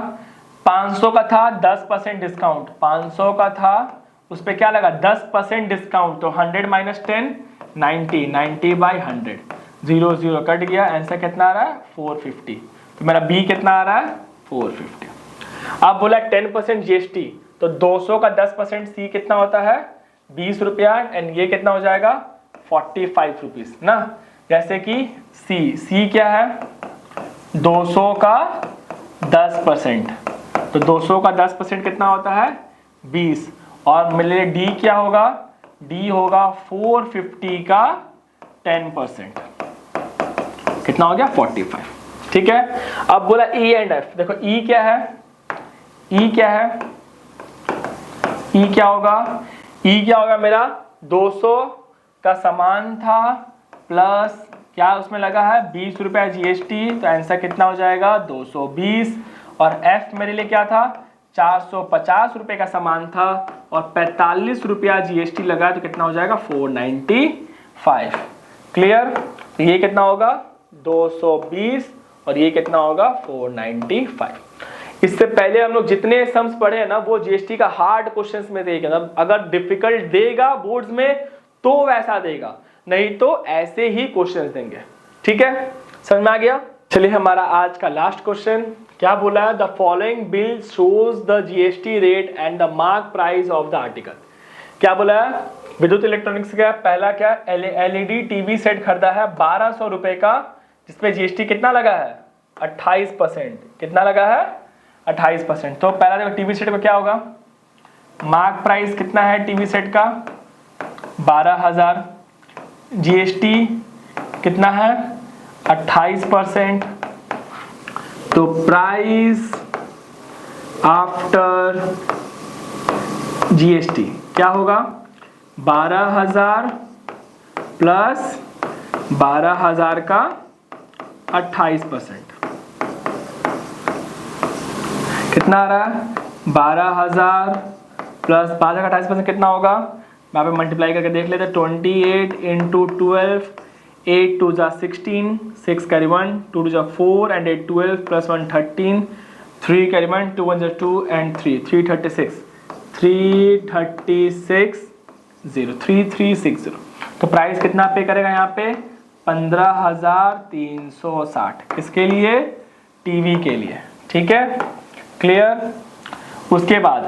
500 का था 10% डिस्काउंट, 500 का था उस पर क्या लगा 10% डिस्काउंट, तो 100 - 10 90, 90/100, 0 0 कट गया, आंसर कितना आ रहा है 450, तो मेरा B कितना आ रहा है 450। अब बोला 10% GST, तो 200 का 10% C कितना होता है 20 रुपया, एंड ये कितना हो जाएगा 45 रुपीज ना। जैसे कि C क्या है 200 का 10%, तो 200 का 10% कितना होता है 20, और मेरे D क्या होगा, D होगा 450 का 10%, कितना हो गया 45। ठीक है, अब बोला E एंड F, देखो E क्या है, E क्या है, E क्या होगा, E क्या होगा मेरा 200 का सामान था प्लस क्या उसमें लगा है 20 रुपया GST, तो आंसर कितना हो जाएगा 220, और F मेरे लिए क्या था 450 रुपए का सामान था और 45 रुपया GST लगा, तो कितना हो जाएगा 495। क्लियर, तो ये कितना होगा 220 और ये कितना होगा 495। इससे पहले हम लोग जितने सम्स पढ़े हैं ना वो GST का हार्ड क्वेश्चंस में देगा, अगर डिफिकल्ट देगा बोर्ड्स में तो वैसा देगा, नहीं तो ऐसे ही क्वेश्चन देंगे। ठीक है, समझ में आ गया। चलिए हमारा आज का लास्ट क्वेश्चन क्या बोला है, the following bill shows the GST rate and the mark price of the article. क्या बोला है, विद्युत इलेक्ट्रॉनिक्स का पहला क्या, एलईडी टीवी सेट खरीदा है 1200 रुपए का, जिसपे जीएसटी कितना लगा है 28%। कितना लगा है 28%। तो पहला देखो टीवी सेट को क्या होगा, मार्क प्राइस कितना है टीवी सेट का 12,000, जीएसटी कितना है 28%, तो प्राइस आफ्टर जीएसटी क्या होगा 12,000 प्लस 12,000 का 28%। कितना आ रहा है 12,000 प्लस 12,000 का 28% कितना होगा, यहाँ पे मल्टीप्लाई करके देख लेते हैं। 28 इंटू 12, 8 2 जा 16, 6 कैरी 1, 2 2 जा 4 एंड 8 12 प्लस 1 13, 3 कैरी 1, 2 1 जा 2 एंड 3 336, 3360। तो प्राइस कितना पे करेगा यहाँ पे 15,360। किसके लिए, टीवी के लिए। ठीक है, क्लियर। उसके बाद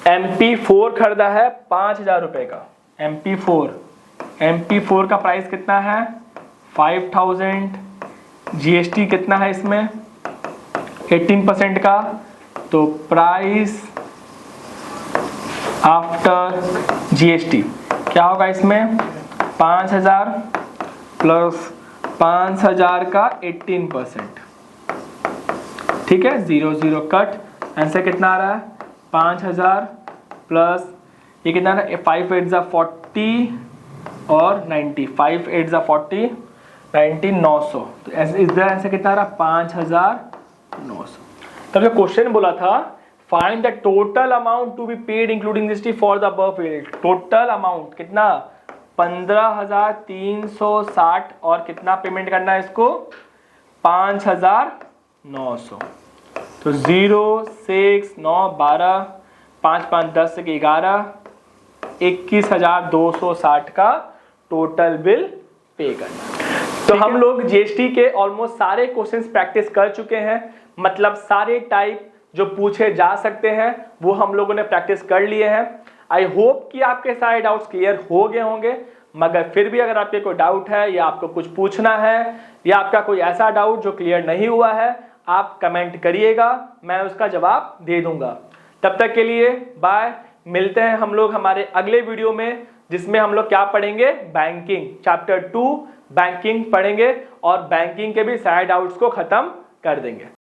MP4 खरीदा है 5,000 रुपए का, MP4 का प्राइस कितना है 5,000, जीएसटी कितना है इसमें 18% का, तो प्राइस आफ्टर जीएसटी क्या होगा इसमें 5,000 प्लस 5,000 का 18%। ठीक है, 0 0 कट, आंसर कितना आ रहा है 5,000 प्लस ये कितना है 5 8 जा 40 और 90, 5 8 जा 40 90 900। तो इधर आंसर कितना आ रहा 5,900। तब जो क्वेश्चन बोला था find the total amount to be paid including GST for the above period, total amount कितना 15,360 और कितना पेमेंट करना है इसको 5,900। तो 0 6 9 12 5 5 10 11 21,260 का टोटल बिल पे करना। तो हम लोग जीएसटी के ऑलमोस्ट सारे क्वेश्चंस प्रैक्टिस कर चुके हैं, मतलब सारे टाइप जो पूछे जा सकते हैं वो हम लोगों ने प्रैक्टिस कर लिए हैं। आई होप कि आपके सारे डाउट्स क्लियर हो गए होंगे, मगर फिर भी अगर आपके कोई डाउट है या आपको कुछ पूछना है या आपका कोई ऐसा डाउट जो क्लियर नहीं हुआ है, आप कमेंट करिएगा, मैं उसका जवाब दे दूंगा। तब तक के लिए बाय, मिलते हैं हम लोग हमारे अगले वीडियो में, जिसमें हम लोग क्या पढ़ेंगे, बैंकिंग चैप्टर 2 बैंकिंग पढ़ेंगे और बैंकिंग के भी सारे डाउट्स को खत्म कर देंगे।